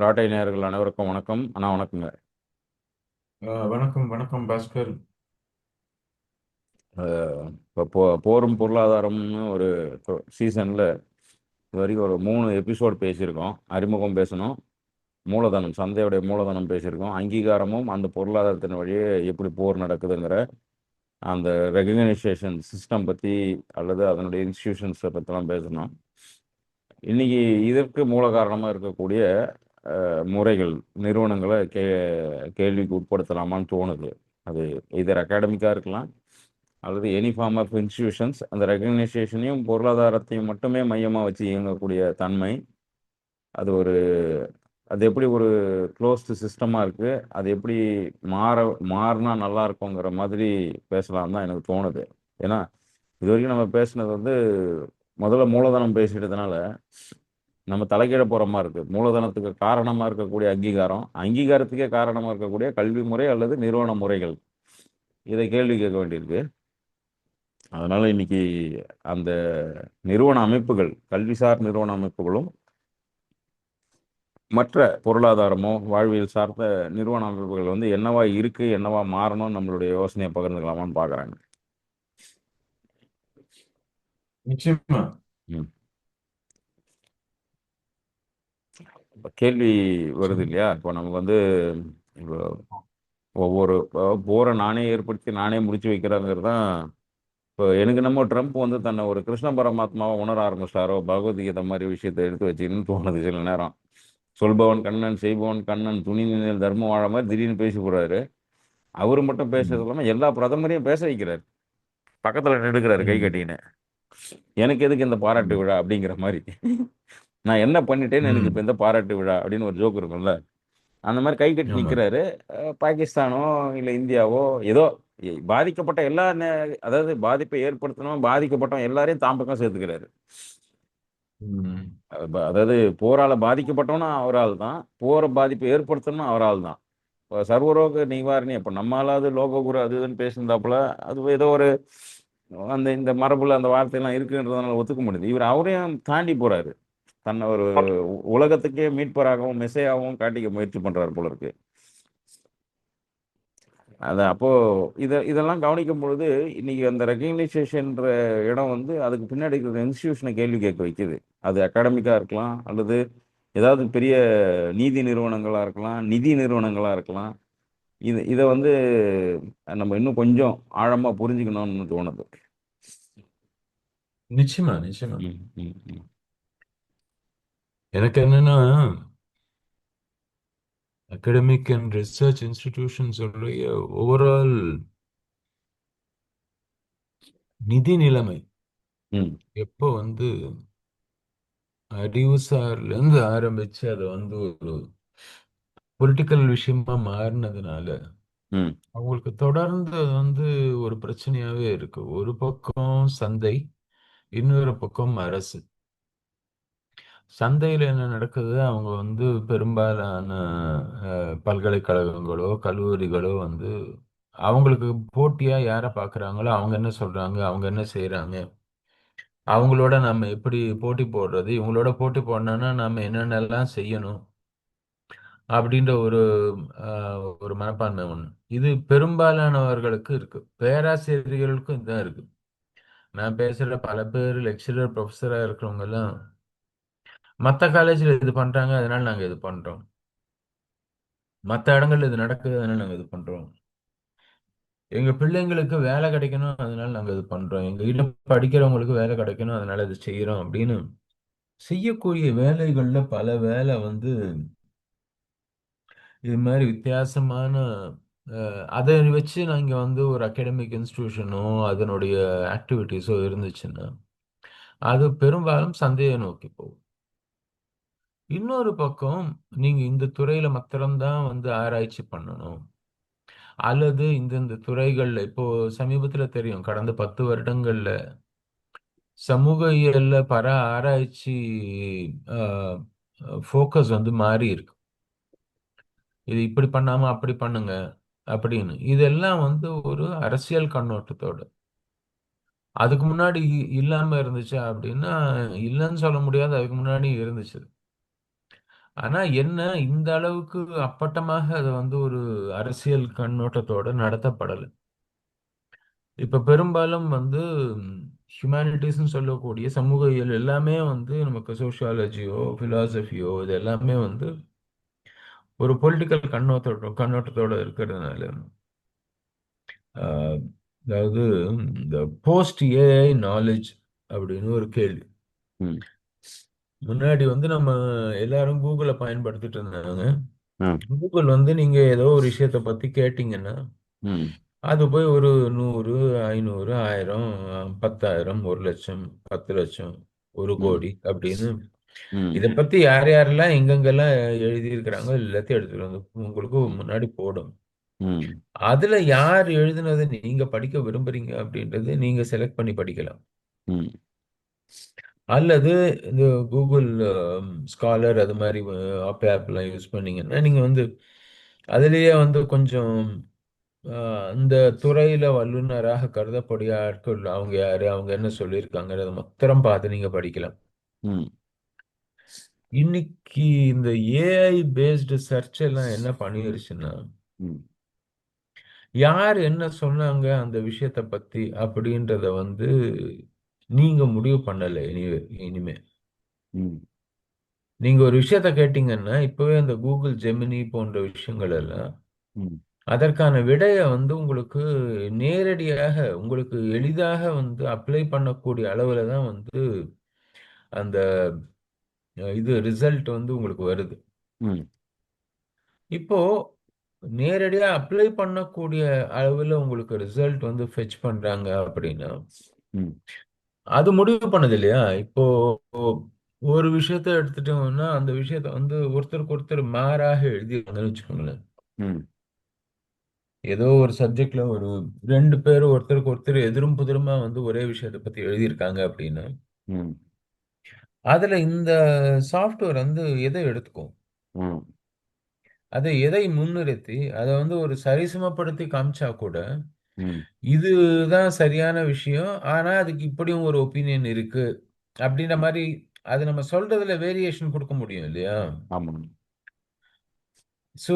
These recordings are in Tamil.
ராட்டை நேயர்கள் அனைவருக்கும் வணக்கம். அண்ணா வணக்கங்க. வணக்கம் வணக்கம் பாஸ்கர். இப்போ போரும் பொருளாதாரம்னு ஒரு சீசனில் இது வரைக்கும் ஒரு 3 எபிசோட் பேசியிருக்கோம். அறிமுகம் பேசணும், மூலதனம் சந்தையுடைய மூலதனம் பேசியிருக்கோம், அங்கீகாரமும் அந்த பொருளாதாரத்தின் வழியே எப்படி போர் நடக்குதுங்கிற அந்த ரெகக்னைசேஷன் சிஸ்டம் பற்றி அல்லது அதனுடைய இன்ஸ்டிடியூஷன்ஸை பற்றிலாம் பேசணும். இன்னைக்கு இதற்கு மூல காரணமாக இருக்கக்கூடிய முறைகள், நிறுவனங்களை கேள்விக்கு உட்படுத்தலாமான்னு தோணுது. அது இதர் அகாடமிக்காக இருக்கலாம் அல்லது எனி ஃபார்ம் ஆஃப் இன்ஸ்டிடியூஷன்ஸ். அந்த ரெகக்னைசேஷனையும் பொருளாதாரத்தையும் மட்டுமே மையமாக வச்சு இயங்கக்கூடிய தன்மை, அது ஒரு அது எப்படி ஒரு க்ளோஸ்டு சிஸ்டமாக இருக்குது, அது எப்படி மாற மாறினா நல்லா இருக்குங்கிற மாதிரி பேசலாம் தான் எனக்கு தோணுது. ஏன்னா இது வரைக்கும் நம்ம பேசுனது வந்து முதல்ல மூலதனம் பேசிட்டதுனால நம்ம தலைகீழ போகிற மாதிரி இருக்குது. மூலதனத்துக்கு காரணமாக இருக்கக்கூடிய அங்கீகாரம், அங்கீகாரத்துக்கே காரணமாக இருக்கக்கூடிய கல்வி முறை அல்லது நிறுவன முறைகள், இதை கேள்வி கேட்க வேண்டியிருக்கு. அதனால இன்னைக்கு அந்த நிறுவன அமைப்புகள், கல்விசார் நிறுவன அமைப்புகளும் மற்ற பொருளாதாரமோ வாழ்வியல் சார்ந்த நிறுவன அமைப்புகள் வந்து என்னவா இருக்கு, என்னவா மாறணும், நம்மளுடைய யோசனையை பகிர்ந்துக்கலாமான்னு பார்க்குறாங்க. நிச்சயமா. ம். இப்ப கேள்வி வருது சொல்லுங்க. இல்லையா? இப்போ நமக்கு வந்து இப்போ ஒவ்வொரு போரை நானே ஏற்படுத்தி நானே முடிச்சு வைக்கிறாங்கிறது தான். இப்போ எனக்கு நம்ம ட்ரம்ப் வந்து தன்னை ஒரு கிருஷ்ண பரமாத்மாவை உணர ஆரம்பிச்சிட்டாரோ, பகவத்கீதை மாதிரி விஷயத்தை எடுத்து வச்சுன்னு தோணுது சில நேரம். சொல்பவன் கண்ணன், செய்பவன் கண்ணன், துணி நிழல் தர்மம் வாழ மாதிரி திடீர்னு பேசி போறாரு. அவரு மட்டும் பேசுறது ம், இல்லாம எல்லா பிரதமரையும் பேச வைக்கிறாரு, பக்கத்துல எடுக்கிறாரு கை ம், கட்டின்னு. எனக்கு எதுக்கு இந்த பாராட்டு ம், விழா அப்படிங்கிற மாதிரி. நான் என்ன பண்ணிட்டேன்னு எனக்கு இப்போ ம். இந்த பாராட்டு விழா அப்படின்னு ஒரு ஜோக் இருக்கும்ல, அந்த மாதிரி கை கட்டி ஆமா. நிற்கிறாரு. பாகிஸ்தானோ இல்லை இந்தியாவோ ஏதோ பாதிக்கப்பட்ட அதாவது பாதிப்பை ஏற்படுத்தணும், பாதிக்கப்பட்டவன் எல்லாரையும் தாம் பக்கம் சேர்த்துக்கிறாரு. ம், அதாவது போரால பாதிக்கப்பட்டவனும் அவரால் தான், போற பாதிப்பை ஏற்படுத்தணும் அவரால் தான். இப்போ சர்வரோக நிவாரணி, அப்போ நம்மளாவது லோககுரு அது இதுன்னு பேசியிருந்தாப்புல, அது ஏதோ ஒரு அந்த இந்த மரபுல அந்த வார்த்தையெல்லாம் இருக்குன்றதுனால ஒத்துக்க முடியுது. இவர் அவரையும் தாண்டி போறாரு. தன்னை ஒரு உலகத்துக்கே மீட்பராகவும் மெசையாகவும் காட்டிக்க முயற்சி பண்றாரு போல இருக்கு. அது அப்போ இதெல்லாம் கவனிக்கும் பொழுது இன்னைக்கு அந்த ரெகக்னைசேஷன்ற இடம் வந்து அதுக்கு பின்னாடி இருக்கிற இன்ஸ்டிடியூஷனை கேள்வி கேட்க வைக்குது. அது அகாடமிக்கா இருக்கலாம் அல்லது ஏதாவது பெரிய நீதி நிறுவனங்களா இருக்கலாம், நிதி நிறுவனங்களா இருக்கலாம். இதை வந்து நம்ம இன்னும் கொஞ்சம் ஆழமா புரிஞ்சுக்கணும்னு தோணுது. நிச்சயமா நிச்சயமா. ம், ம், ம், எனக்கு என்னன்னா, அகடமிக் அண்ட் ரிசர்ச் இன்ஸ்டிடியூஷன்ஸ் உடைய ஓவரால் நிதி நிலைமை ம், எப்போ வந்து அறிவுசார்ல இருந்து ஆரம்பிச்சு அதை வந்து ஒரு பொலிட்டிக்கல் விஷயமா மாறினதுனால ம், அவங்களுக்கு தொடர்ந்து அது வந்து ஒரு பிரச்சனையாவே இருக்கு. ஒரு பக்கம் சந்தை, இன்னொரு பக்கம் அரசு. சந்தையில் என்ன நடக்குது? அவங்க வந்து பெரும்பாலான பல்கலைக்கழகங்களோ கல்லூரிகளோ வந்து அவங்களுக்கு போட்டியா யாரை பார்க்குறாங்களோ அவங்க என்ன சொல்றாங்க, அவங்க என்ன செய்றாங்க, அவங்களோட நம்ம எப்படி போட்டி போடுறது, இவங்களோட போட்டி போடணும்னா நம்ம என்னென்னலாம் செய்யணும் அப்படின்ற ஒரு மனப்பான்மை ஒண்ணு. இது பெரும்பாலானவர்களுக்கு இருக்கு, பேராசிரியர்களுக்கும் இதுதான் இருக்கு. நான் பேசுற பல பேர் லெக்சரர் ப்ரொஃபஸரா இருக்கிறவங்க எல்லாம் மற்ற காலேஜ்ல இது பண்றாங்க அதனால நாங்க இது பண்றோம், மற்ற இடங்கள்ல இது நடக்குது அதனால நாங்க இது பண்றோம், எங்க பிள்ளைங்களுக்கு வேலை கிடைக்கணும் அதனால நாங்க இது பண்றோம், எங்க கிட்ட படிக்கிறவங்களுக்கு வேலை கிடைக்கணும் அதனால இது செய்யறோம் அப்படின்னு செய்யக்கூடிய வேலைகள்ல பல வேலை வந்து இது மாதிரி வித்தியாசமான அதை வச்சு நாங்க வந்து ஒரு அகாடமிக் இன்ஸ்டிடியூஷனோ அதனுடைய ஆக்டிவிட்டீஸோ இருந்துச்சுன்னா அது பெரும்பாலும் சந்தையை நோக்கி போகும். இன்னொரு பக்கம் நீங்க இந்த துறையில மாத்திரம்தான் வந்து ஆராய்ச்சி பண்ணணும், அல்லது இந்தந்த துறைகள்ல இப்போ சமீபத்துல தெரியும், கடந்த 10 வருடங்கள்ல சமூக இயல்ல ஆராய்ச்சி ஃபோக்கஸ் வந்து மாறி இருக்கு. இது இப்படி பண்ணாம அப்படி பண்ணுங்க அப்படின்னு இதெல்லாம் வந்து ஒரு அரசியல் கண்ணோட்டத்தோட. அதுக்கு முன்னாடி இல்லாம இருந்துச்சா அப்படின்னா இல்லைன்னு சொல்ல முடியாது, அதுக்கு முன்னாடி இருந்துச்சு. ஆனா என்ன, இந்த அளவுக்கு அப்பட்டமாக அது வந்து ஒரு அரசியல் கண்ணோட்டத்தோட நடத்தப்படலை. இப்ப பெரும்பாலும் வந்து ஹியூமானிட்டிஸ்ன்னு சொல்லக்கூடிய சமூகவியல் எல்லாமே வந்து நமக்கு சோஷியாலஜியோ பிலாசபியோ இது எல்லாமே வந்து ஒரு பொலிட்டிக்கல் கண்ணோட்டத்தோட இருக்கிறதுனால ஆஹ், அதாவது இந்த போஸ்ட் ஏஐ நாலேஜ் அப்படின்னு ஒரு கேள்வி. ம். முன்னாடி வந்து நம்ம எல்லாரும் கூகுளை பயன்படுத்திட்டு இருந்தாங்க. ம். கூகுள் வந்து நீங்க ஏதோ ஒரு விஷயத்தை பத்தி கேட்டீங்கன்னா ம். அது போய் ஒரு 100, 500, 1000, 10,000, 1,00,000, 10,00,000, ஒரு ம். கோடி அப்படின்னு ம். இதை பத்தி யார் யாரெல்லாம் எங்கெங்கெல்லாம் எழுதியிருக்கிறாங்க எல்லாத்தையும் எடுத்துட்டு வந்து உங்களுக்கு முன்னாடி போடும். ம். அதுல யார் எழுதுனதை நீங்க படிக்க விரும்புறீங்க அப்படின்றது நீங்க செலக்ட் பண்ணி படிக்கலாம். ம். அல்லது இந்த கூகுள் ஸ்காலர் அது மாதிரி ஆப்லாம் யூஸ் பண்ணீங்கன்னா நீங்க வந்து அதுலயே வந்து கொஞ்சம் அந்த துறையில வல்லுநராக கருதக்கூடிய ஆட்கள் அவங்க யாரு, அவங்க என்ன சொல்லியிருக்காங்கிறத மொத்தம் பார்த்து நீங்க படிக்கலாம். ம். இன்னைக்கு இந்த ஏஐ பேஸ்டு சர்ச் எல்லாம் என்ன பண்ணிருச்சுன்னா, ம். யார் என்ன சொன்னாங்க அந்த விஷயத்தை பத்தி அப்படின்றத வந்து நீங்க முடிவு பண்ணல இனிமே. ம். நீங்க ஒரு விஷயத்த கேட்டீங்கன்னா இப்பவே அந்த கூகுள் ஜெமினி போன்ற விஷயங்கள் எல்லாம் ம். அதற்கான விடையை வந்து உங்களுக்கு நேரடியாக உங்களுக்கு எளிதாக வந்து அப்ளை பண்ணக்கூடிய அளவுல தான் வந்து அந்த இது ரிசல்ட் வந்து உங்களுக்கு வருது. ம். இப்போ நேரடியா அப்ளை பண்ணக்கூடிய அளவுல உங்களுக்கு ரிசல்ட் வந்து ஃபெச் பண்றாங்க அப்படின்னா ம். அது முடிவு பண்ணது இல்லையா? இப்போ ஒரு விஷயத்த எடுத்துட்டோம்னா அந்த விஷயத்த வந்து ஒருத்தருக்கு ஒருத்தர் மாறாக எழுதிருக்காங்கன்னு வச்சுக்கோங்களேன். ம். ஏதோ ஒரு சப்ஜெக்ட்ல ஒரு 2 பேர் ஒருத்தருக்கு ஒருத்தர் எதிரும் புதிருமா வந்து ஒரே விஷயத்தை பத்தி எழுதியிருக்காங்க அப்படின்னா ம். அதுல இந்த சாஃப்ட்வேர் வந்து எதை எடுத்துக்கும், ம். அதை எதை முன்னிறுத்தி அதை வந்து ஒரு சரிசமப்படுத்தி காமிச்சா கூட ம். இதுதான் சரியான விஷயம் ஆனா அதுக்கு இப்படியும் ஒரு ஒப்பீனியன் இருக்கு அப்படின்ற மாதிரி அது நம்ம சொல்றதுல வேரியேஷன் கொடுக்க முடியும் இல்லையா? ஆமாம். சோ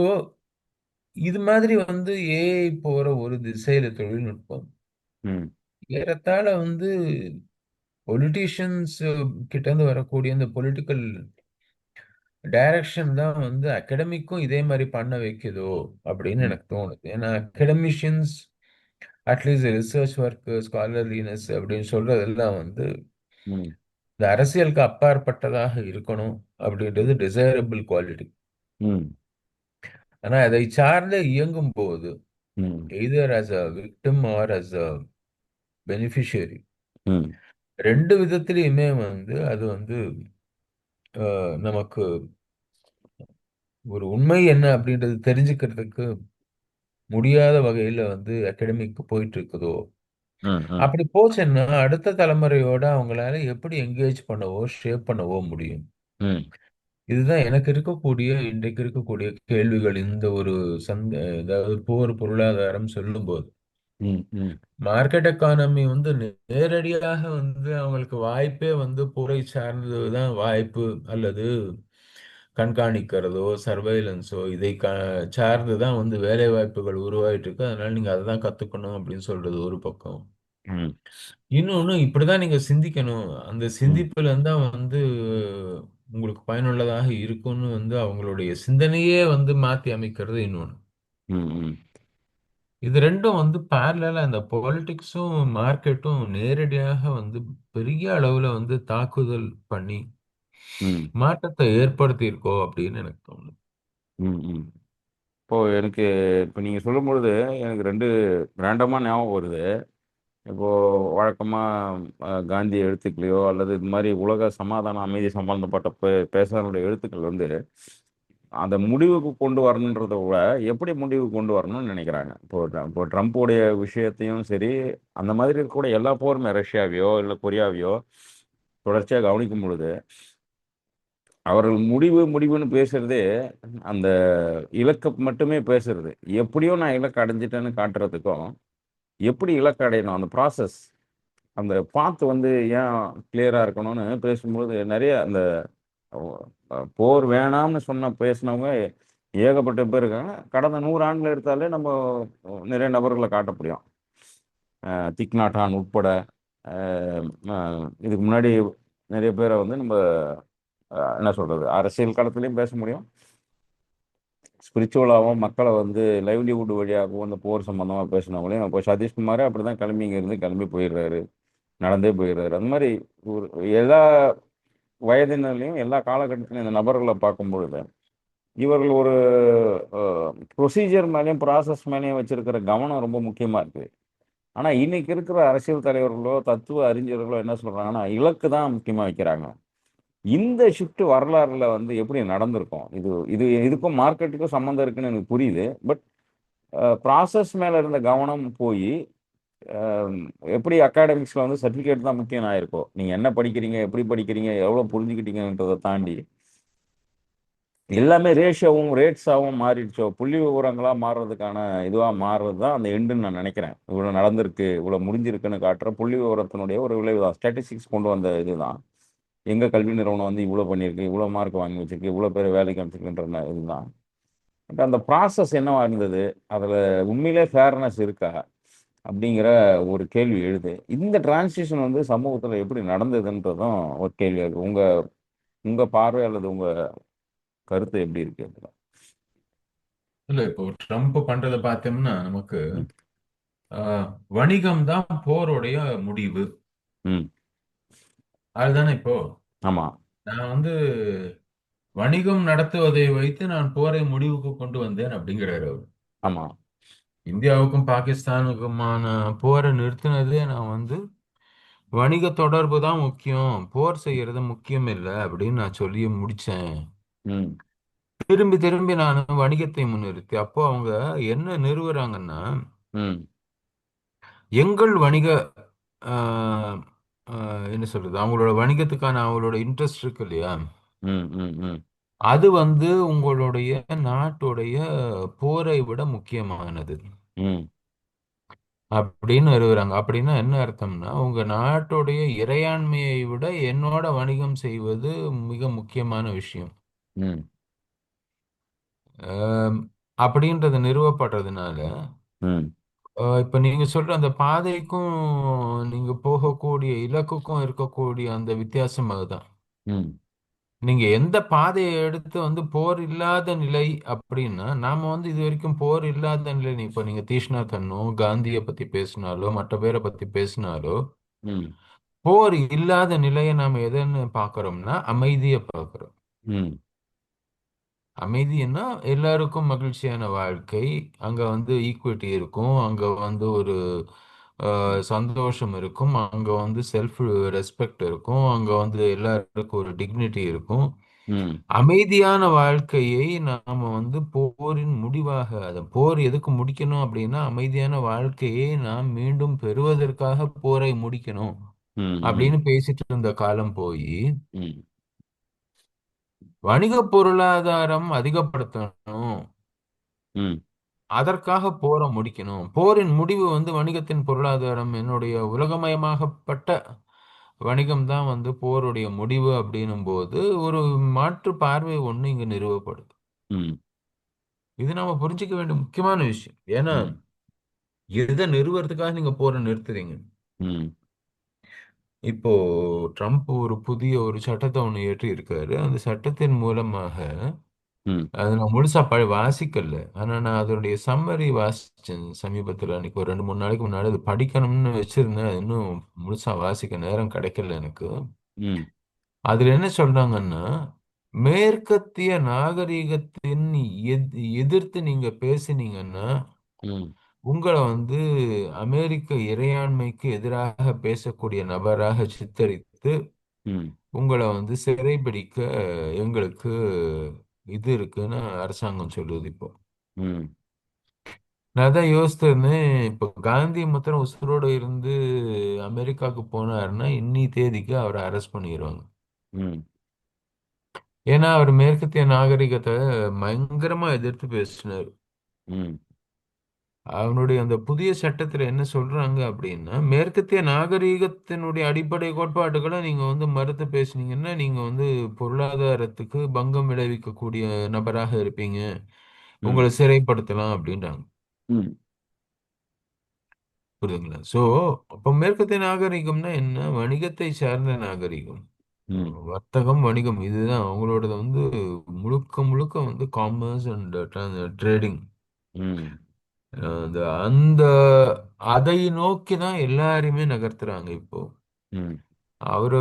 இது மாதிரி வந்து ஏஐ போற ஒரு திசையில தொழில்நுட்பம் ம். ஏறத்தாழ வந்து பொலிட்டீஷியன்ஸ் கிட்ட இருந்து வரக்கூடிய இந்த பொலிட்டிக்கல் டைரக்ஷன் தான் வந்து அகடமிக்கும் இதே மாதிரி பண்ண வைக்குதோ அப்படின்னு ம். எனக்கு தோணுது. ஏன்னா அகடமிஷியன்ஸ் அட்லீஸ்ட் ரிசர்ச் ஒர்க் ஸ்காலர்லினஸ் அப்படின்னு சொல்றதெல்லாம் வந்து ம். இந்த அரசியலுக்கு அப்பாற்பட்டதாக இருக்கணும் அப்படின்றது டிசைரபிள் குவாலிட்டி. ம். ஆனா அதை சார்ந்து இயங்கும் போது ம். Either as a victim or as a beneficiary ம். ரெண்டு விதத்திலையுமே வந்து அது வந்து நமக்கு ஒரு உண்மை என்ன அப்படின்றது தெரிஞ்சுக்கிறதுக்கு முடியாத வகையில வந்து அகாடமிக்கு போயிட்டு இருக்குதோ. ம். ம். அப்படி போச்சுன்னா அடுத்த தலைமுறையோட அவங்களால எப்படி என்கேஜ் பண்ணவோ ஷேப் பண்ணவோ முடியும். ம். இதுதான் எனக்கு இருக்கக்கூடிய இன்றைக்கு இருக்கக்கூடிய கேள்விகள். இந்த ஒரு அதாவது போர் பொருளாதாரம் சொல்லும்போது ம். ம். மார்க்கெட் எக்கானமி வந்து நேரடியாக வந்து அவங்களுக்கு வாய்ப்பே வந்து போரை சார்ந்ததுதான் வாய்ப்பு, அல்லது கண்காணிக்கிறதோ சர்வைலன்ஸோ இதை சார்ந்துதான் வந்து வேலை வாய்ப்புகள் உருவாயிட்டு இருக்கு. அதனால நீங்க அதை தான் கத்துக்கணும் அப்படின்னு சொல்றது ஒரு பக்கம். ம். இன்னொன்னு இப்படிதான் நீங்க சிந்திக்கணும், அந்த ம். சிந்திப்புல இருந்தா வந்து உங்களுக்கு பயனுள்ளதாக இருக்கும்னு வந்து அவங்களுடைய சிந்தனையே வந்து மாத்தி அமைக்கிறது இன்னொன்னு. ம். ம். இது ரெண்டும் வந்து பேரலா இந்த பொலிட்டிக்ஸும் மார்க்கெட்டும் நேரடியாக வந்து பெரிய அளவுல வந்து தாக்குதல் பண்ணி ம். மாற்றத்தை ஏற்படுத்தி இருக்கோ அப்படின்னு எனக்கு தோணுது. ம். ம். இப்போ எனக்கு இப்போ நீங்கள் சொல்லும்பொழுது எனக்கு ரெண்டு ரேண்டமாக ஞாபகம் வருது. இப்போ வழக்கமாக காந்தி எழுத்துக்களையோ அல்லது இது மாதிரி உலக சமாதான அமைதி சம்பந்தப்பட்ட பேசுகிறவங்களுடைய எழுத்துக்கள் வந்து அந்த முடிவுக்கு கொண்டு வரணுன்றத விட எப்படி முடிவுக்கு கொண்டு வரணும்னு நினைக்கிறாங்க. இப்போ ட்ரம்ப்புடைய விஷயத்தையும் சரி, அந்த மாதிரி இருக்கக்கூடிய எல்லா போருமே ரஷ்யாவையோ இல்லை கொரியாவையோ தொடர்ச்சியாக கவனிக்கும் பொழுது அவர்கள் முடிவு முடிவுன்னு பேசுறதே அந்த இலக்கை மட்டுமே பேசுறது. எப்படியோ நான் இலக்கு அடைஞ்சிட்டேன்னு காட்டுறதுக்கும், எப்படி இலக்கு அடையணும் அந்த ப்ராசஸ், அந்த பாத் வந்து ஏன் கிளியரா இருக்கணும்னு பேசும்போது நிறைய அந்த போர் வேணாம்னு பேசினவங்க ஏகப்பட்ட பேர் இருக்காங்க. கடந்த 100 ஆண்டுல எடுத்தாலே நம்ம நிறைய நபர்களை காட்ட முடியும். திக் நாட் ஹான் உட்பட இதுக்கு முன்னாடி நிறைய பேரை வந்து நம்ம என்ன சொல்றது, அரசியல் களத்துலையும் பேச முடியும். ஸ்பிரிச்சுவலாகவும் மக்களை வந்து லைவ்லிவுட் வழியாகவும் அந்த போர் சம்பந்தமாக பேசினவங்களையும். இப்போ சதீஷ்குமாரே அப்படி தான் கிளம்பி இங்கேருந்து கிளம்பி போயிடுறாரு, நடந்தே போயிடுறாரு. அந்த மாதிரி ஒரு எல்லா வயதினர்லையும் எல்லா காலகட்டத்திலையும் இந்த நபர்களை பார்க்கும் பொழுது இவர்கள் ஒரு ப்ரொசீஜர் மேலேயும் ப்ராசஸ் மேலேயும் வச்சிருக்கிற கவனம் ரொம்ப முக்கியமாக இருக்குது. ஆனால் இன்னைக்கு இருக்கிற அரசியல் தலைவர்களோ தத்துவ அறிஞர்களோ என்ன சொல்கிறாங்கன்னா இலக்கு தான் முக்கியமாக வைக்கிறாங்க. இந்த ஷிஃப்ட் வரலாறுல வந்து எப்படி நடந்திருக்கும்? இது இது இதுக்கும் மார்க்கெட்டுக்கும் சம்மந்தம் இருக்குன்னு எனக்கு புரியுது. பட் ப்ராசஸ் மேல இருந்த கவனம் போய் எப்படி அகாடமிக்ஸ்ல வந்து சர்டிஃபிகேட் தான் முக்கியம் ஆயிருக்கோ, நீங்க என்ன படிக்கிறீங்க, எப்படி படிக்கிறீங்க, எவ்வளவு புரிஞ்சுக்கிட்டீங்கன்றதை தாண்டி எல்லாமே ரேஷியோவும் ரேட்ஸாகவும் மாறிடுச்சோ, புள்ளி விவரங்களா மாறுறதுக்கான இதுவா மாறுறது தான் அந்த எண்டுன்னு நான் நினைக்கிறேன். இவ்வளவு நடந்திருக்கு, இவ்வளவு முடிஞ்சிருக்குன்னு காட்டுற புள்ளி விவரத்தினுடைய ஒரு விளைவு தான். ஸ்டாட்டிஸ்டிக்ஸ் கொண்டு வந்த இதுதான். எங்க கல்வி நிறுவனம் வந்து இவ்வளவு பண்ணியிருக்கு, இவ்வளவு மார்க் வாங்கி வச்சிருக்கு, இவ்வளவு பேர் வேலைக்கு அமைச்சிருக்குன்ற இதுதான். பட் அந்த ப்ராசஸ் என்னவா இருந்தது, அதுல உண்மையிலே ஃபேர்னஸ் இருக்கா அப்படிங்கிற ஒரு கேள்வி எழுது. இந்த டிரான்சிஷன் வந்து சமூகத்துல எப்படி நடந்ததுன்றதும் ஒரு கேள்வி இருக்கு. உங்க உங்க பார்வை அல்லது உங்க கருத்து எப்படி இருக்கு அதுல? இல்ல இப்போ ட்ரம்ப் பண்றதை பார்த்தோம்னா நமக்கு ம். ஆஹ், வணிகம் தான் போருடைய முடிவு. ம். அதுதானே இப்போ ஆமா. நான் வந்து வணிகம் நடத்துவதை வைத்து நான் போரை முடிவுக்கு கொண்டு வந்தேன் அப்படிங்கிறாரு அவர். ஆமா. இந்தியாவுக்கும் பாகிஸ்தானுக்குமான போரை நிறுத்தினதே நான் வந்து வணிக தொடர்பு தான் முக்கியம், போர் செய்யறது முக்கியம் இல்லை அப்படின்னு நான் சொல்லி முடிச்சேன். ம். திரும்பி திரும்பி நான் வணிகத்தை முன்னிறுத்தி அப்போ அவங்க என்ன நிறுவுறாங்கன்னா, ம். எங்கள் வணிக ஆஹ், என்ன சொல்றது, அவங்களோட வணிகத்துக்கான அவங்களோட இன்ட்ரெஸ்ட் இருக்கு இல்லையா, ம். ம். ம். அது வந்து உங்களுடைய நாட்டுடைய போரை விட முக்கியமானது ம். அப்படின்னு வருகிறாங்க. அப்படின்னா என்ன அர்த்தம்னா, உங்க நாட்டுடைய இறையாண்மையை விட என்னோட வணிகம் செய்வது மிக முக்கியமான விஷயம். ம். ஆம், அப்படின்றது நிறுவப்படுறதுனால ம். இப்ப நீங்க சொல்ற அந்த பாதைக்கும் நீங்க போகக்கூடிய இலக்குக்கும் இருக்கக்கூடிய அந்த வித்தியாசம் அதுதான். ம். நீங்க எந்த பாதையை எடுத்து வந்து போர் இல்லாத நிலை அப்படின்னா, நாம வந்து இது வரைக்கும் போர் இல்லாத நிலை, இப்ப நீங்க தீஷ்ணா தன்னோ காந்தியை பத்தி பேசினாலோ மற்ற பேரை பத்தி பேசினாலோ, ம். போர் இல்லாத நிலையை நாம எதுன்னு பார்க்கறோம்னா அமைதியை பார்க்கிறோம். ம். அமைதின்னா எல்லாருக்கும் மகிழ்ச்சியான வாழ்க்கை, அங்க வந்து ஈக்விட்டி இருக்கும், அங்க வந்து ஒரு சந்தோஷம் இருக்கும், அங்க வந்து செல்ஃப் ரெஸ்பெக்ட் இருக்கும், அங்க வந்து எல்லாருக்கும் ஒரு டிக்னிட்டி இருக்கும். ம். அமைதியான வாழ்க்கையை நாம வந்து போரின் முடிவாக, அதை போர் எதுக்கு முடிக்கணும் அப்படின்னா அமைதியான வாழ்க்கையை நாம் மீண்டும் பெறுவதற்காக போரை முடிக்கணும் ம். அப்படின்னு பேசிட்டு இருந்த காலம் போய் ம். வணிக பொருளாதாரம் அதிகப்படுத்தணும், ம். அதற்காக போரை முடிக்கணும், போரின் முடிவு வந்து வணிகத்தின் பொருளாதாரம், என்னுடைய உலகமயமாகப்பட்ட வணிகம் தான் வந்து போருடைய முடிவு அப்படின்னும் போது ஒரு மாற்று பார்வை ஒண்ணு இங்க நிறுவப்படுது. ம். இது நாம புரிஞ்சுக்க வேண்டிய முக்கியமான விஷயம். ஏன்னா ம். எதை நிறுவறதுக்காக நீங்க போரை நிறுத்துறீங்க. ம். இப்போ ட்ரம்ப் ஒரு புதிய ஒரு சட்டத்தை ஒண்ணு இயற்றி இருக்காரு. அந்த சட்டத்தின் மூலமாக, ம். அது நான் முழுசா வாசிக்கல, ஆனா நான் அதனுடைய சம்மரி வாசிச்சேன் சமீபத்துல. அன்னைக்கு ஒரு 2 3 நாளைக்கு முன்னாடி அது படிக்கணும்னு வச்சிருந்தேன். அது இன்னும் முழுசா வாசிக்க நேரம் கிடைக்கல எனக்கு. ம். அதுல என்ன சொல்றாங்கன்னா, மேற்கத்திய நாகரிகத்தின் எதிர்த்து நீங்க பேசினீங்கன்னா ம். உங்களை வந்து அமெரிக்க இறையாண்மைக்கு எதிராக பேசக்கூடிய நபராக சித்தரித்து ம். உங்களை வந்து சிறைபிடிக்க எங்களுக்கு இது இருக்குன்னு அரசாங்கம் சொல்லுது இப்போ. ம். நான் தான் யோசித்திருந்தேன், இப்போ காந்தி மாத்திரம் உசுரோடு இருந்து அமெரிக்காவுக்கு போனாருன்னா இன்னி தேதிக்கு அவரை அரெஸ்ட் பண்ணிடுவாங்க. ம். ஏன்னா அவர் மேற்கத்திய நாகரிகத்தை பயங்கரமா எதிர்த்து பேசினார். ம். அவனுடைய அந்த புதிய சட்டத்துல என்ன சொல்றாங்க அப்படின்னா, மேற்கத்திய நாகரீகத்தினுடைய அடிப்படை கோட்பாடுகளை நீங்க வந்து மறுத்து பேசுனீங்கன்னா நீங்க வந்து பொருளாதாரத்துக்கு பங்கம் விளைவிக்கக்கூடிய நபராக இருப்பீங்க, ம். உங்களை சிறைப்படுத்தலாம் அப்படின்றாங்க. ம். புரியுதுங்களா? சோ அப்ப மேற்கத்திய நாகரிகம்னா என்ன? வணிகத்தை சார்ந்த நாகரிகம். ம். வர்த்தகம், வணிகம் இதுதான் அவங்களோடது வந்து முழுக்க முழுக்க வந்து காமர்ஸ் அண்ட் ட்ரேடிங். ம். அந்த அந்த அதை நோக்கி தான் எல்லாருமே நகர்த்துறாங்க இப்போ. ம். அவரு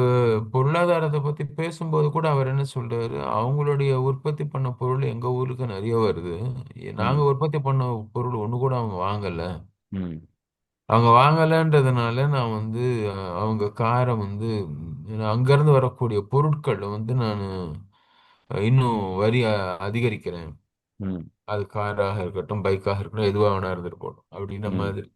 பொருளாதாரத்தை பத்தி பேசும்போது கூட அவர் என்ன சொல்றாரு, அவங்களுடைய உற்பத்தி பண்ண பொருள் எங்க ஊருக்கு நிறைய வருது. நாங்க ம். உற்பத்தி பண்ண பொருள் ஒண்ணு கூட அவங்க வாங்கல. ம். அவங்க வாங்கலைன்றதுனால நான் வந்து அவங்க காரை வந்து அங்கிருந்து வரக்கூடிய பொருட்கள் வந்து நான் இன்னும் வரி அதிகரிக்கிறேன். ம். அது காராக இருக்கட்டும், பைக்காக இருக்கட்டும், எதுவாக வேணா இருந்துட்டு போகட்டும் அப்படின்ற ம். மாதிரி.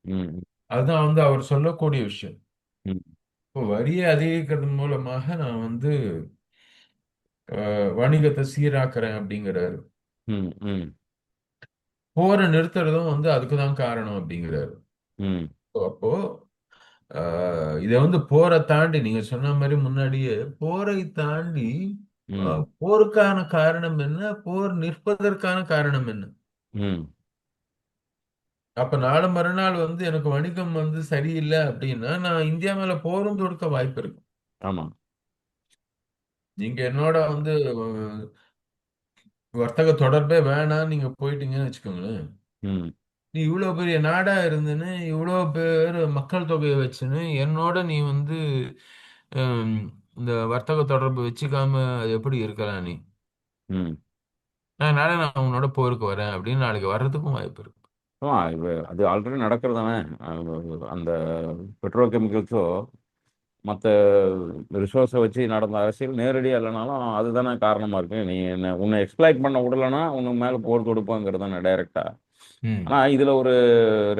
ம். அதுதான் வந்து அவர் சொல்லக்கூடிய விஷயம். ம். இப்போ வரியை அதிகரிக்கிறது மூலமாக நான் வந்து வணிகத்தை சீராக்குறேன் அப்படிங்கிறாரு. ம். ம். போரை நிறுத்துறதும் வந்து அதுக்கு தான் காரணம் அப்படிங்கிறாரு. ம். அப்போ இதை வந்து போரை தாண்டி நீங்க சொன்ன மாதிரி முன்னாடியே போரை தாண்டி ம். போருக்கான காரணம் என்ன, போர் நிற்பதற்கான காரணம் என்ன? ம். அப்ப நாளை மறுநாள் வந்து எனக்கு வணிகம் வந்து சரியில்லை அப்படின்னா நான் இந்தியா மேல போரும் தொடுக்க வாய்ப்பு இருக்கு. ஆமா. நீங்க என்னோட வந்து வர்த்தக தொடர்பே வேணாம் நீங்க போயிட்டீங்கன்னு வச்சுக்கோங்களேன். ம். நீ இவ்வளவு பெரிய நாடா இருந்துன்னு இவ்வளவு பேர் மக்கள் தொகையை வச்சுன்னு என்னோட நீ வந்து ஹம், இந்த வர்த்தக தொடர்பு வச்சுக்காம அது எப்படி இருக்கலாம் நீ? ம். அதனால நான் உன்னோட போருக்கு வரேன் அப்படின்னு நாளைக்கு வர்றதுக்கும் வாய்ப்பு இருக்கு. ஆமா, அது ஆல்ரெடி நடக்கிறது தானே. அந்த பெட்ரோ கெமிக்கல்ஸோ மற்ற ரிசோர்ஸை வச்சு நடந்த அரசியல் நேரடியாக இல்லைனாலும் அதுதானே காரணமாக இருக்கு. நீ என்ன உன்னை எக்ஸ்ப்ளாய்ட் பண்ண விடலைன்னா உனக்கு மேலே போர் தொடுப்பாங்கிறது தானே டைரெக்டா. ம். ஆனால் இதில் ஒரு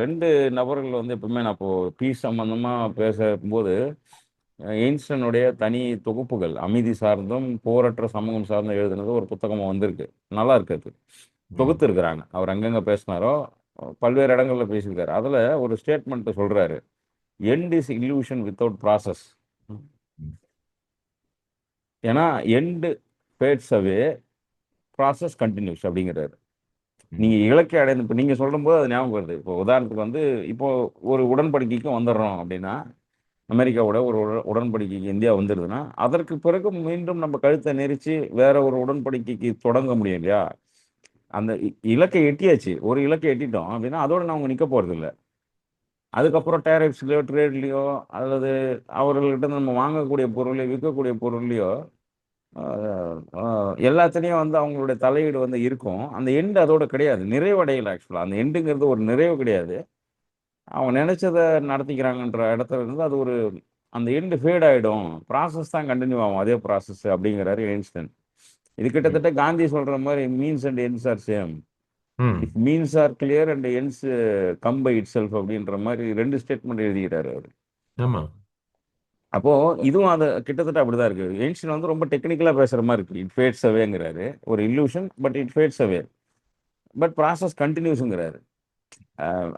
ரெண்டு நபர்கள் வந்து எப்பவுமே நான் இப்போ பீஸ் சம்பந்தமாக பேசும்போது எயின்ஸ்டனுடைய தனி தொகுப்புகள் அமைதி சார்ந்தும் போரற்ற சமூகம் சார்ந்தும் எழுதுனது ஒரு புத்தகமாக வந்திருக்கு. நல்லா இருக்கு அது. ம். தொகுத்து இருக்கிறாங்க. அவர் எங்கெங்க பேசினாரோ பல்வேறு இடங்கள்ல பேசியிருக்காரு. அதுல ஒரு ஸ்டேட்மெண்ட் சொல்றாரு. End is illusion without process. ம். ஏன்னா எண்டு ஃபேட்ஸ் அவே, ப்ராசஸ் கண்டினியூஸ் அப்படிங்கிறாரு. ம். நீங்க இலக்கை அடைந்து இப்போ நீங்க சொல்லும்போது அது ஞாபகம் வருது. இப்போ உதாரணத்துக்கு வந்து இப்போ ஒரு உடன்படிக்கைக்கு வந்துடுறோம் அப்படின்னா அமெரிக்காவோட ஒரு உடன்படிக்கைக்கு இந்தியா வந்துடுதுன்னா அதற்கு பிறகு மீண்டும் நம்ம கழுத்தை நெரிச்சு வேற ஒரு உடன்படிக்கைக்கு தொடங்க முடியும் இல்லையா? அந்த இலக்கை எட்டியாச்சு. ஒரு இலக்கை எட்டிட்டோம் அப்படின்னா அதோட நான் அவங்க நிக்க போறது இல்ல. அதுக்கப்புறம் டேரிஃப்ஸ்லயோ ட்ரேட்லயோ அல்லது அவர்கள்கிட்ட இருந்து நம்ம வாங்கக்கூடிய பொருளையோ விற்கக்கூடிய பொருள்லையோ எல்லாத்துலேயும் வந்து அவங்களுடைய தலையீடு வந்து இருக்கும். அந்த எண்டு அதோட கிடையாது, நிறைவடையல. ஆக்சுவலாக அந்த எண்டுங்கிறது ஒரு நிறைவு கிடையாது. அவங்க நினைச்சதை நடத்திக்கிறாங்கன்ற இடத்துல இருந்து அது ஒரு அந்த எண்டு ஃபேட் ஆயிடும். ப்ராசஸ் தான் கண்டினியூ ஆகும், அதே ப்ராசஸ் அப்படிங்கிறாரு எயின்ஸ்டன். இது ம். கிட்டத்தட்ட காந்தி சொல்ற மாதிரி means and ends are same. Hmm. If means are clear and ends come by itself அப்படின்ற மாதிரி ரெண்டு ஸ்டேட்மெண்ட் எழுதிக்கிறாரு அவர். ஆமா. அப்போ இதுவும் அது கிட்டத்தட்ட அப்படிதான் இருக்கு. எயின்ஸ்டன் வந்து ரொம்ப டெக்னிக்கலா பேசுற மாதிரி இருக்கு. இட் ஃபேட்ஸ் அவேங்கிறாரு. ஒரு illusion but it fades away. But process கண்டினியூஸ்ங்கிறாரு.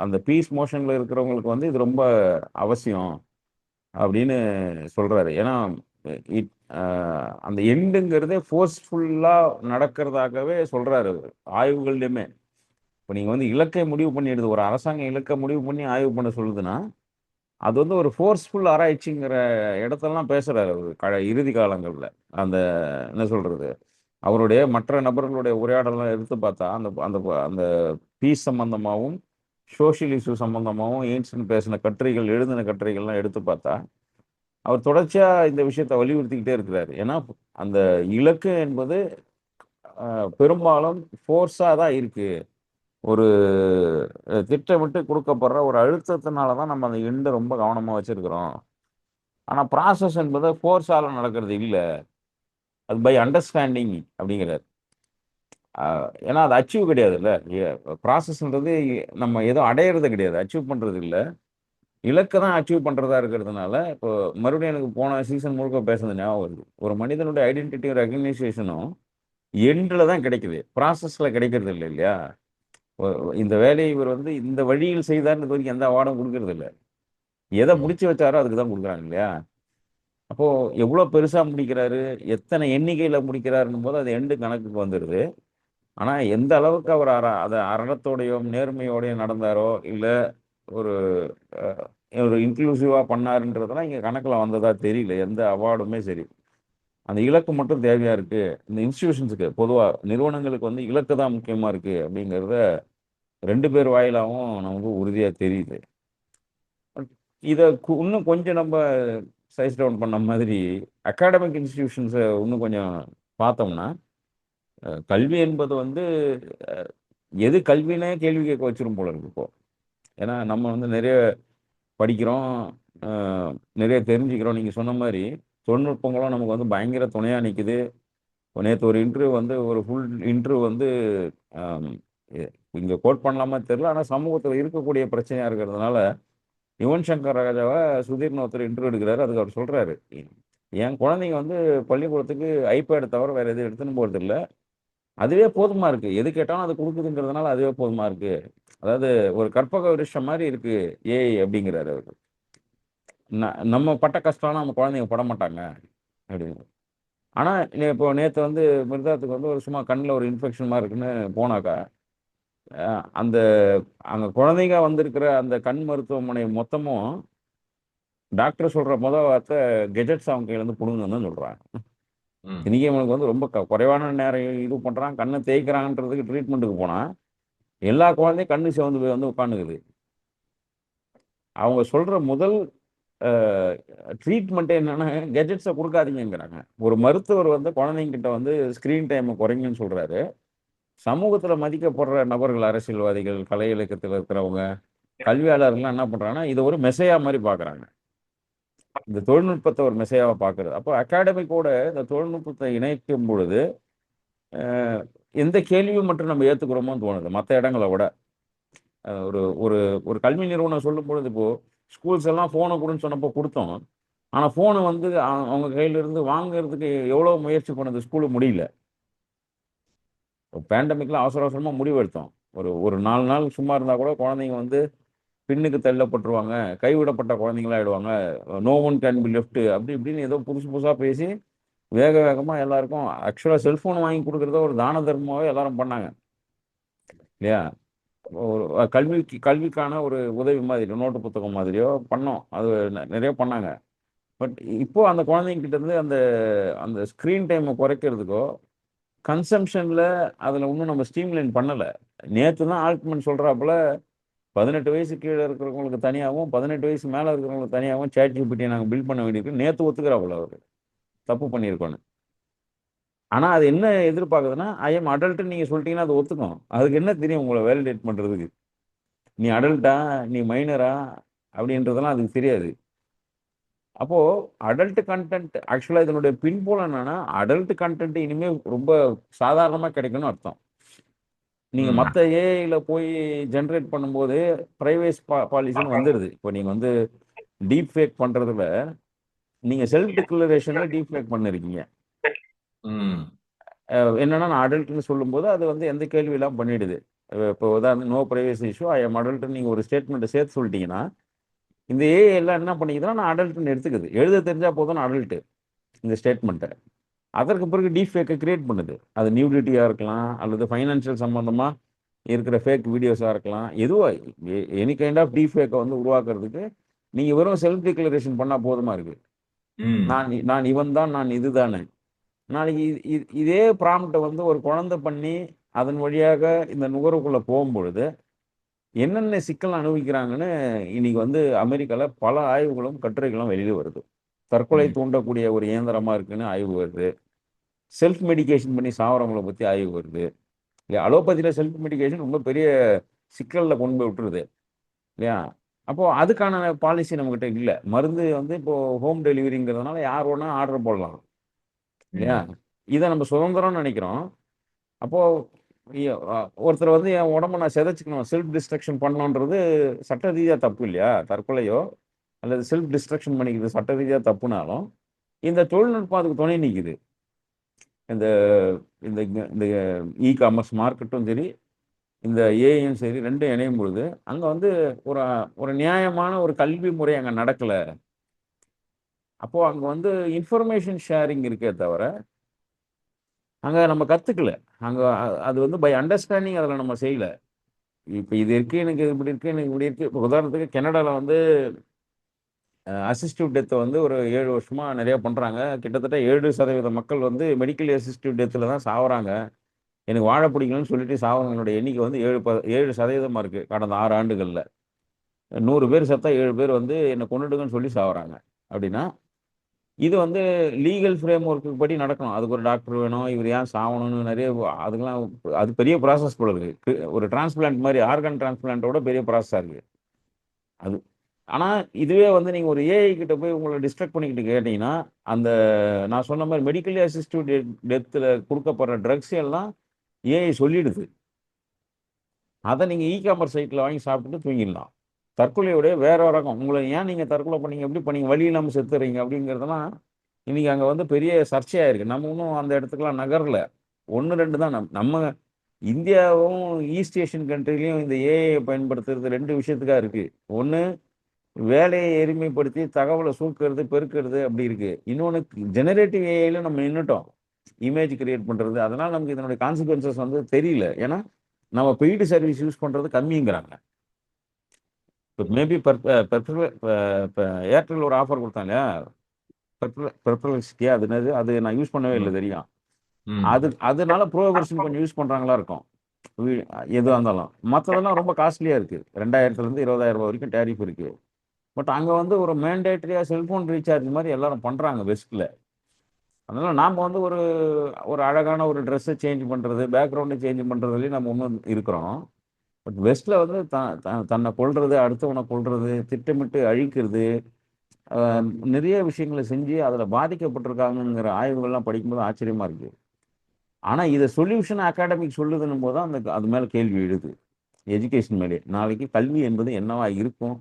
அந்த பீஸ் மோஷன்ல இருக்கிறவங்களுக்கு வந்து இது ரொம்ப அவசியம் அப்படின்னு சொல்றாரு. ஏன்னா இட் அந்த எண்டுங்கிறதே ஃபோர்ஸ்ஃபுல்லா நடக்கிறதாகவே சொல்றாரு அவரு. ஆய்வுகள்லையுமே. இப்போ நீங்க வந்து இலக்கை முடிவு பண்ணிடுது, ஒரு அரசாங்கம் இலக்கை முடிவு பண்ணி ஆய்வு பண்ண சொல்லுதுன்னா அது வந்து ஒரு ஃபோர்ஸ்ஃபுல் ஆராய்ச்சிங்கிற இடத்தெல்லாம் பேசுறாரு அவரு இறுதி காலங்கள்ல. அந்த என்ன சொல்றது? அவருடைய மற்ற நபர்களுடைய உரையாடலாம் எடுத்து பார்த்தா, அந்த அந்த அந்த பீஸ் சம்பந்தமாவும், சோஷியல் இஷ்யூ சம்பந்தமாவும் எயின்ஸ்டன் பேசின கட்டுரைகள், எழுதின கட்டுரைகள்லாம் எடுத்து பார்த்தா, அவர் தொடர்ச்சியா இந்த விஷயத்த வலியுறுத்திக்கிட்டே இருக்கிறாரு. ஏன்னா, அந்த இலக்கு என்பது பெரும்பாலும் ஃபோர்ஸா தான் இருக்கு. ஒரு திட்டமிட்டு குடுக்கப்படுற ஒரு அழுத்தத்தினால தான் நம்ம அந்த எண்ட ரொம்ப கவனமா வச்சிருக்கிறோம். ஆனா ப்ராசஸ் என்பது ஃபோர்ஸால நடக்கிறது இல்ல. அது பை அண்டர்ஸ்டாண்டிங் அப்படிங்கிறாரு. அ ஏன்னா அது அச்சீவ் கிடையாதுல்ல. ப்ராசஸ்ன்றது நம்ம ஏதோ அடையறது கிடையாது. அச்சீவ் பண்றது இல்ல. இலக்க தான் அச்சீவ் பண்றதா இருக்கிறதுனால, இப்போ மறுபடியும் எனக்கு போன சீசன் முழுக்க பேசுனது ஞாபகம் வருது. ஒரு மனிதனுடைய ஐடென்டிட்டியும், ரெகக்னிஷேஷனும் எண்ட்ல தான் கிடைக்குது. ப்ராசஸ்ல கிடைக்கிறது இல்ல இல்லையா? இந்த வேலையை இவர் வந்து இந்த வழியில் செய்தார்னு இது வரைக்கும் எந்த அவார்டும் கொடுக்கறது இல்லை. எதை ம், முடிச்சு வச்சாரோ அதுக்கு தான் கொடுக்குறாங்க இல்லையா? அப்போ எவ்வளவு பெருசா முடிக்கிறாரு, எத்தனை எண்ணிக்கையில முடிக்கிறாருன்னும் போது அது எண்டு கணக்குக்கு வந்துடுது. ஆனா எந்த அளவுக்கு அவர் அதை அறத்தோடையும் நேர்மையோடையும் நடந்தாரோ, இல்ல ஒரு அஹ், ஒரு இன்க்ளூசிவா பண்ணாருன்றதெல்லாம் இங்க கணக்குல வந்ததா தெரியல. எந்த அவார்டுமே சரி. அந்த இலக்கு மட்டும் தேவையா இருக்கு. இந்த இன்ஸ்டிடியூஷன்ஸுக்கு பொதுவா நிறுவனங்களுக்கு வந்து இலக்கு தான் முக்கியமா இருக்கு அப்படிங்கிறத 2 பேர் வாயிலாவும் நமக்கு உறுதியா தெரியுது. இத இன்னும் கொஞ்சம் நம்ம சைஸ் டவுன் பண்ண மாதிரி அகாடமிக் இன்ஸ்டிடியூஷன்ஸ இன்னும் கொஞ்சம் பார்த்தோம்னா, கல்வி என்பது வந்து அ எது கல்வின்னே கேள்வி கேட்க வச்சிரும் போல இருக்கு இப்போ. ஏன்னா நம்ம வந்து நிறைய படிக்கிறோம், அ நிறைய தெரிஞ்சுக்கிறோம். நீங்க சொன்ன மாரி தொழில்நுட்பங்களும் நமக்கு வந்து பயங்கர துணையா நிக்குது. நேத்து ஒரு இன்டர்வியூ வந்து ஒரு ஃபுல் இன்டர்வியூ வந்து அம் எ இங்க கோட் பண்ணலாமா தெரியல. ஆனா சமூகத்தில இருக்கக்கூடிய பிரச்சனையா இருக்கிறதுனால, யுவன் சங்கர் ராஜாவ சுதீர்ன்னு ஒருத்தர் இன்டர்வியூ எடுக்கிறாரு. அதுக்கு அவர் சொல்றாரு, என் குழந்தைங்க வந்து பள்ளிக்கூடத்துக்கு ஐபேட் தவிர வேற எதுவும் எடுத்துன்னு போறதில்ல. அதுவே போதுமா இருக்கு. எது கேட்டாலும் அது குடுக்குதுங்கிறதுனால அதுவே போதுமா இருக்கு. அதாவது ஒரு கற்பக விருட்சம் மாரி இருக்கு ஏஐ அப்படிங்கிறாரு அவரு. நம்ம பட்ட கஷ்டம்லாம் நம்ம குழந்தைங்க படமாட்டாங்க அப்படின்னு. ஆனா இப்போ நேத்து வந்து மிர்சாத்துக்கு வந்து ஒரு சும்மா கண்ல ஒரு இன்ஃபெக்ஷன் மாரி இருக்குன்னு போனாக்கா, அ அந்த அங்க குழந்தைங்க வந்திருக்கிற அந்த கண் மருத்துவமனை மொத்தமும் டாக்டர் சொல்ற வார்த்தை கெட்ஜெட்ஸ் அவங்க கையில இருந்து புடுங்குங்கன்னு தான் சொல்றாங்க. ம், இத்தனைக்கும் இவனுக்கு வந்து ரொம்ப குறைவான நேரம் இது பண்றான். கண்ண தேய்க்கிறாங்கன்றதுக்கு ட்ரீட்மென்ட்க்கு போனா, எல்லா குழந்தையும் கண்ணு சிவந்து போய் வந்து உட்கார்ந்துக்குது. அவங்க சொல்ற முதல் அ ட்ரீட்மெண்ட்டே என்னன்னா, கெட்ஜெட்ஸ குடுக்காதீங்கங்கிறாங்க. ஒரு மருத்துவர் வந்து குழந்தைங்ககிட்ட வந்து ஸ்கிரீன் டைம குறைங்கன்னு சொல்றாரு. சமூகத்தில மதிக்கப்படுற நபர்கள், அரசியல்வாதிகள், கலை இலக்கியத்தில இருக்கிறவங்க, கல்வியாளர்கள்லாம் என்ன பண்றாங்கன்னா, இத ஒரு மெசையா மாரி பார்க்குறாங்க. இந்த தொழில்நுட்பத்த ஒரு மெசையாவா பார்க்கிறது. அப்போ அகாடமிக்கோட இந்த தொழில்நுட்பத்த இணைக்கும் பொழுது, அ எந்த கேள்வியும் மட்டும் நம்ம ஏத்துக்கிறோமோன்னு தோணுது. மத்த இடங்கள விட. ஒரு ஒரு ஒரு கல்வி நிறுவனம் சொல்லும்பொழுது இப்போ ஸ்கூல்ஸ் எல்லாம் ஃபோன குடுன்னு சொன்னப்போ குடுத்தோம். ஆனா ஃபோன வந்து அவங்க கையில இருந்து வாங்குறதுக்கு எவ்வளோ முயற்சி பண்ணுது ஸ்கூலு முடியல. பேண்டமிக்ல அவசர அவசரமா முடிவு எடுத்தோம். ஒரு ஒரு 4 நாள் சும்மா இருந்தா கூட குழந்தைங்க வந்து பின்னுக்கு தள்ளப்பட்டுருவாங்க. கைவிடப்பட்ட குழந்தைங்களா ஆயிடுவாங்க. No one can be left அப்படி இப்படின்னு ஏதோ புதுசு புதுசா பேசி வேக வேகமா எல்லாருக்கும் ஆக்சுவலா செல்ஃபோன் வாங்கி குடுக்குறத ஒரு தான தர்மமாவே எல்லாரும் பண்ணாங்க. இல்லையா? ஒரு கல்விக்கான ஒரு உதவி மாதிரி நோட்டு புத்தகம் மாதிரியோ பண்ணோம். அது நிறைய பண்ணாங்க. பட் இப்போ அந்த குழந்தைங்க கிட்ட இருந்து அந்த அந்த ஸ்க்ரீன் டைம குறைக்கிறதுக்கோ, கன்சம்ப்ஷன்ல அதில இன்னும் நம்ம ஸ்ட்ரீம்லைன் பண்ணல. நேத்து தான் ஆல்ட்மன் சொல்றாப்புல 18 வயசு கீழ இருக்கிறவங்களுக்கு தனியாவும், 18 வயசு மேல இருக்கிறவங்களுக்கு தனியாவும் ChatGPT நாங்க பில்ட் பண்ண வேண்டியிருக்கு. நேத்து ஒத்துக்கிறாப்புல அவரு. தப்பு பண்ணியிருக்கோன்னு. ஆனா அது என்ன எதிர்பார்க்குதுன்னா, ஐ அம் அடல்ட்ன்னு நீங்க சொல்ட்டீங்கன்னா அது ஒத்துக்கும். அதுக்கு என்ன தெரியும் உங்கள வேலிடேட் பண்றதுக்கு? நீ அடல்ட்டா? நீ மைனரா? அப்படின்றதெல்லாம் அதுக்கு தெரியாது. அப்போ அடல்ட் கன்டென்ட் ஆக்சுவலா இதனுடைய பின்புலம் என்னன்னா, அடல்ட் கன்டென்ட் இனிமே ரொம்ப சாதாரணமா கிடைக்கும்னு அர்த்தம். நீங்க ம், மத்த ஏஐல போய் ஜெனரேட் பண்ணும்போது பிரைவசி பாலிசின்னு வந்துருது. இப்போ நீங்க வந்து டீப் ஃபேக் பண்றதுல நீங்க செல்ஃப் டிக்ளரேஷன்ல டீப் ஃபேக் பண்ணியிருக்கீங்க. ம், என்னன்னா நான் அடல்ட்ன்னு சொல்லும்போது அது வந்து எந்த கேள்வி இல்லாம பண்ணிடுது. இப்போ உதாரணத்துக்கு நோ பிரைவசி இஷ்யூ ஐ அம் அடல்ட்ன்னு நீங்க ஒரு ஸ்டேட்மெண்ட்ட சேர்த்து சொல்லிட்டீங்கன்னா, இந்த ஏஐ எல்லாம் என்ன பண்ணிக்குதுன்னா, நான் அடல்ட்ன்னு எடுத்துக்குது. எழுத தெரிஞ்சா போதும் அடல்ட் இந்த ஸ்டேட்மெண்ட்ட. அதற்கு பிறகு டீப் ஃபேக்க கிரியேட் பண்ணுது. அது நியூடிட்டியா இருக்கலாம், அல்லது ஃபைனான்சியல் சம்பந்தமா இருக்கிற ஃபேக் வீடியோஸா இருக்கலாம். எதுவோ எனி கைண்ட் ஆஃப் டீப் ஃபேக்க வந்து உருவாக்குறதுக்கு, நீங்க வெறும் செல்ஃப் டிக்ளரேஷன் பண்ணா போதுமா இருக்கு. ம், நான் இவன் தான், நான் இதுதான்னு. நாளைக்கு இதே ப்ராம்ப்ட்ட வந்து ஒரு குழந்தை பண்ணி, அதன் வழியாக இந்த நுகர்வுக்குள்ள போகும்பொழுது, என்னென்ன சிக்கல் அனுபவிக்கிறாங்கன்னு இன்னைக்கு வந்து அமெரிக்கால பல ஆய்வுகளும், கட்டுரைகளும் வெளில வருது. தற்கொலை ம், தூண்டக்கூடிய ஒரு இயந்திரமா இருக்குன்னு ஆய்வு வருது. செல்ஃப் மெடிகேஷன் பண்ணி சாவறவங்கள பத்தி ஆய்வு வருது. இல்லையா? அலோபதியில செல்ஃப் மெடிகேஷன் ரொம்ப பெரிய சிக்கல்ல கொண்டு போய் விட்டுருது. இல்லையா? அப்போ அதுக்கான பாலிசி நம்மகிட்ட இல்ல. மருந்து வந்து இப்போ ஹோம் டெலிவரிங்கிறதுனால யார் வேணா ஆர்டர் போடலாம். இல்லையா? ம், இத நம்ம சுதந்திரம்னு நெனைக்கிறோம். அப்போ எ அ ஒருத்தர் வந்து என் உடம்ப நான் சிதைச்சுக்கணும், செல்ஃப் டிஸ்ட்ரக்ஷன் பண்ணணுன்றது சட்ட ரீதியா தப்பு இல்லையா? தற்கொலையோ அல்லது செல்ஃப் டிஸ்ட்ரக்ஷன் பண்ணிக்கிறது சட்ட ரீதியா தப்புனாலும், இந்த தொழில்நுட்பம் அதுக்கு துணை நிக்குது. இந்த இந்த இந்த இ காமர்ஸ் மார்க்கெட்டும் சரி, இந்த ஏஐயும் சரி 2ம் இணையும் பொழுது, அங்க வந்து ஒரு ஒரு நியாயமான ஒரு கல்வி முறை அங்க நடக்கல. அப்போ அங்க வந்து இன்ஃபர்மேஷன் ஷேரிங் இருக்கே தவிர, அங்க நம்ம கத்துக்கல. அங்க அது வந்து பை அண்டர்ஸ்டாண்டிங் அதுல நம்ம செய்யல. இப்ப இது இருக்கு, எனக்கு இப்படி இருக்கு, எனக்கு இப்படி இருக்கு. இப்ப உதாரணத்துக்கு கனடால வந்து அசிஸ்டிவ் டெத்த வந்து ஒரு 7 வருஷமா நெறைய பண்றாங்க. கிட்டத்தட்ட 7% மக்கள் வந்து மெடிக்கல் அசிஸ்டிவ் டெத்ல தான் சாவுறாங்க. எனக்கு வாழ பிடிக்கலன்னு சொல்லிட்டு சாவறவங்களோட எண்ணிக்கை வந்து 7% இருக்கு கடந்த 6 ஆண்டுகள்ல. 100 பேர் செத்தா 7 பேர் வந்து என்ன கொன்னுடுங்கன்னு சொல்லி சாவறாங்க. அப்படின்னா, இது வந்து லீகல் ஃப்ரேம் ஒர்க்கு படி நடக்கணும். அதுக்கு ஒரு டாக்டர் வேணும். இவர் ஏன் சாவணும்னு நெறைய அதுக்கெல்லாம் அது பெரிய ப்ராசஸ் போல இருக்கு. ஒரு டிரான்ஸ்பிளான்ட் மாரி ஆர்கன் டிரான்ஸ்பிளான்ட்டோட பெரிய ப்ராசஸா இருக்கு. அது ஆனா, இதுவே வந்து நீங்க ஒரு ஏஐ கிட்ட போய் உங்கள டிஸ்ட்ரக்ட் பண்ணிக்கிட்டு கேட்டீங்கன்னா, அந்த நான் சொன்ன மாரி மெடிக்கல்லி அசிஸ்டிவ் டெத்ல குடுக்கப்படுற ட்ரக்ஸ் எல்லாம் ஏஐ சொல்லிடுது. அத நீங்க காமர்ஸ் சைட்ல வாங்கி சாப்பிட்டுட்டு தூங்கிடலாம். தற்கொலையுடைய வேற ரகம். உங்கள ஏன் நீங்க தற்கொலை பண்ணீங்க? எப்படி பண்ணீங்க? வழி இல்லாம செத்துர்றீங்க அப்படிங்கிறதெல்லாம், இன்னைக்கு அங்க வந்து பெரிய சர்ச்சையா இருக்கு. நம்ம இன்னும் அந்த இடத்துக்குலாம் நகரல. 1, 2 தான் நம்ம இந்தியாவும் ஈஸ்ட் ஏசியன் கண்ட்ரிலயும் இந்த ஏஐ பயன்படுத்துறது 2 விஷயத்துக்கா இருக்கு. ஒண்ணு வேலையை எளிமைப்படுத்தி தகவல சுருக்குறது, பெருக்குறது அப்படி இருக்கு. இன்னொன்னு ஜெனரேட்டிவ் ஏஐல நம்ம நின்னுட்டோம். இமேஜ் கிரியேட் பண்றது. அதனால நமக்கு இதனுடைய கான்சிக்வென்சஸ் வந்து தெரியல. ஏன்னா, நம்ம பெய்டு சர்வீஸ் யூஸ் பண்றது கம்மிங்கிறாங்க. இப்ப மேபி இப்ப ஏர்டெல் ஒரு ஆஃபர் குடுத்தாங்க இல்லையா? பெர்ப்ளெக்சிட்டியா அது என்னது? அது நான் யூஸ் பண்ணவே இல்ல ம். தெரியும். ம். அதனால ப்ரோ வெர்ஷன் கொஞ்சம் யூஸ் பண்றாங்களா இருக்கும். வி எதுவா இருந்தாலும். மத்ததெல்லாம் ரொம்ப காஸ்ட்லியா இருக்கு. ரூ. 2000லேருந்து ரூ. 20,000 வரைக்கும் டாரிஃப் இருக்கு. பட் அங்க வந்து ஒரு மேண்டேட்டரியா செல்போன் ரீசார்ஜ் மாரி எல்லாரும் பண்றாங்க வெஸ்ட்ல. அதனால நாம வந்து ஒரு ஒரு அழகான ஒரு ட்ரெஸ்ஸ சேஞ்ச் பண்றது, பேக்கிரவுண்ட சேஞ்ச் பண்றதுலயும் நம்ம இன்னும் இருக்கிறோம். பட் வெஸ்ட்ல வந்து தன்னை கொல்றது, அடுத்தவன கொல்றது, திட்டமிட்டு அழிக்கிறது, அ நிறைய விஷயங்கள செஞ்சு அதுல பாதிக்கப்பட்டிருக்காங்கங்கிற ஆய்வுகள்லாம் படிக்கும்போது ஆச்சரியமா இருக்கு. ஆனா இத சொல்யூஷன் அகாடமிக் சொல்லுதுன்னும் போது தான் அது மேல கேள்வி எழுது. எஜுகேஷன் மேலயே. நாளைக்கு கல்வி என்பது என்னவா இருக்கும்?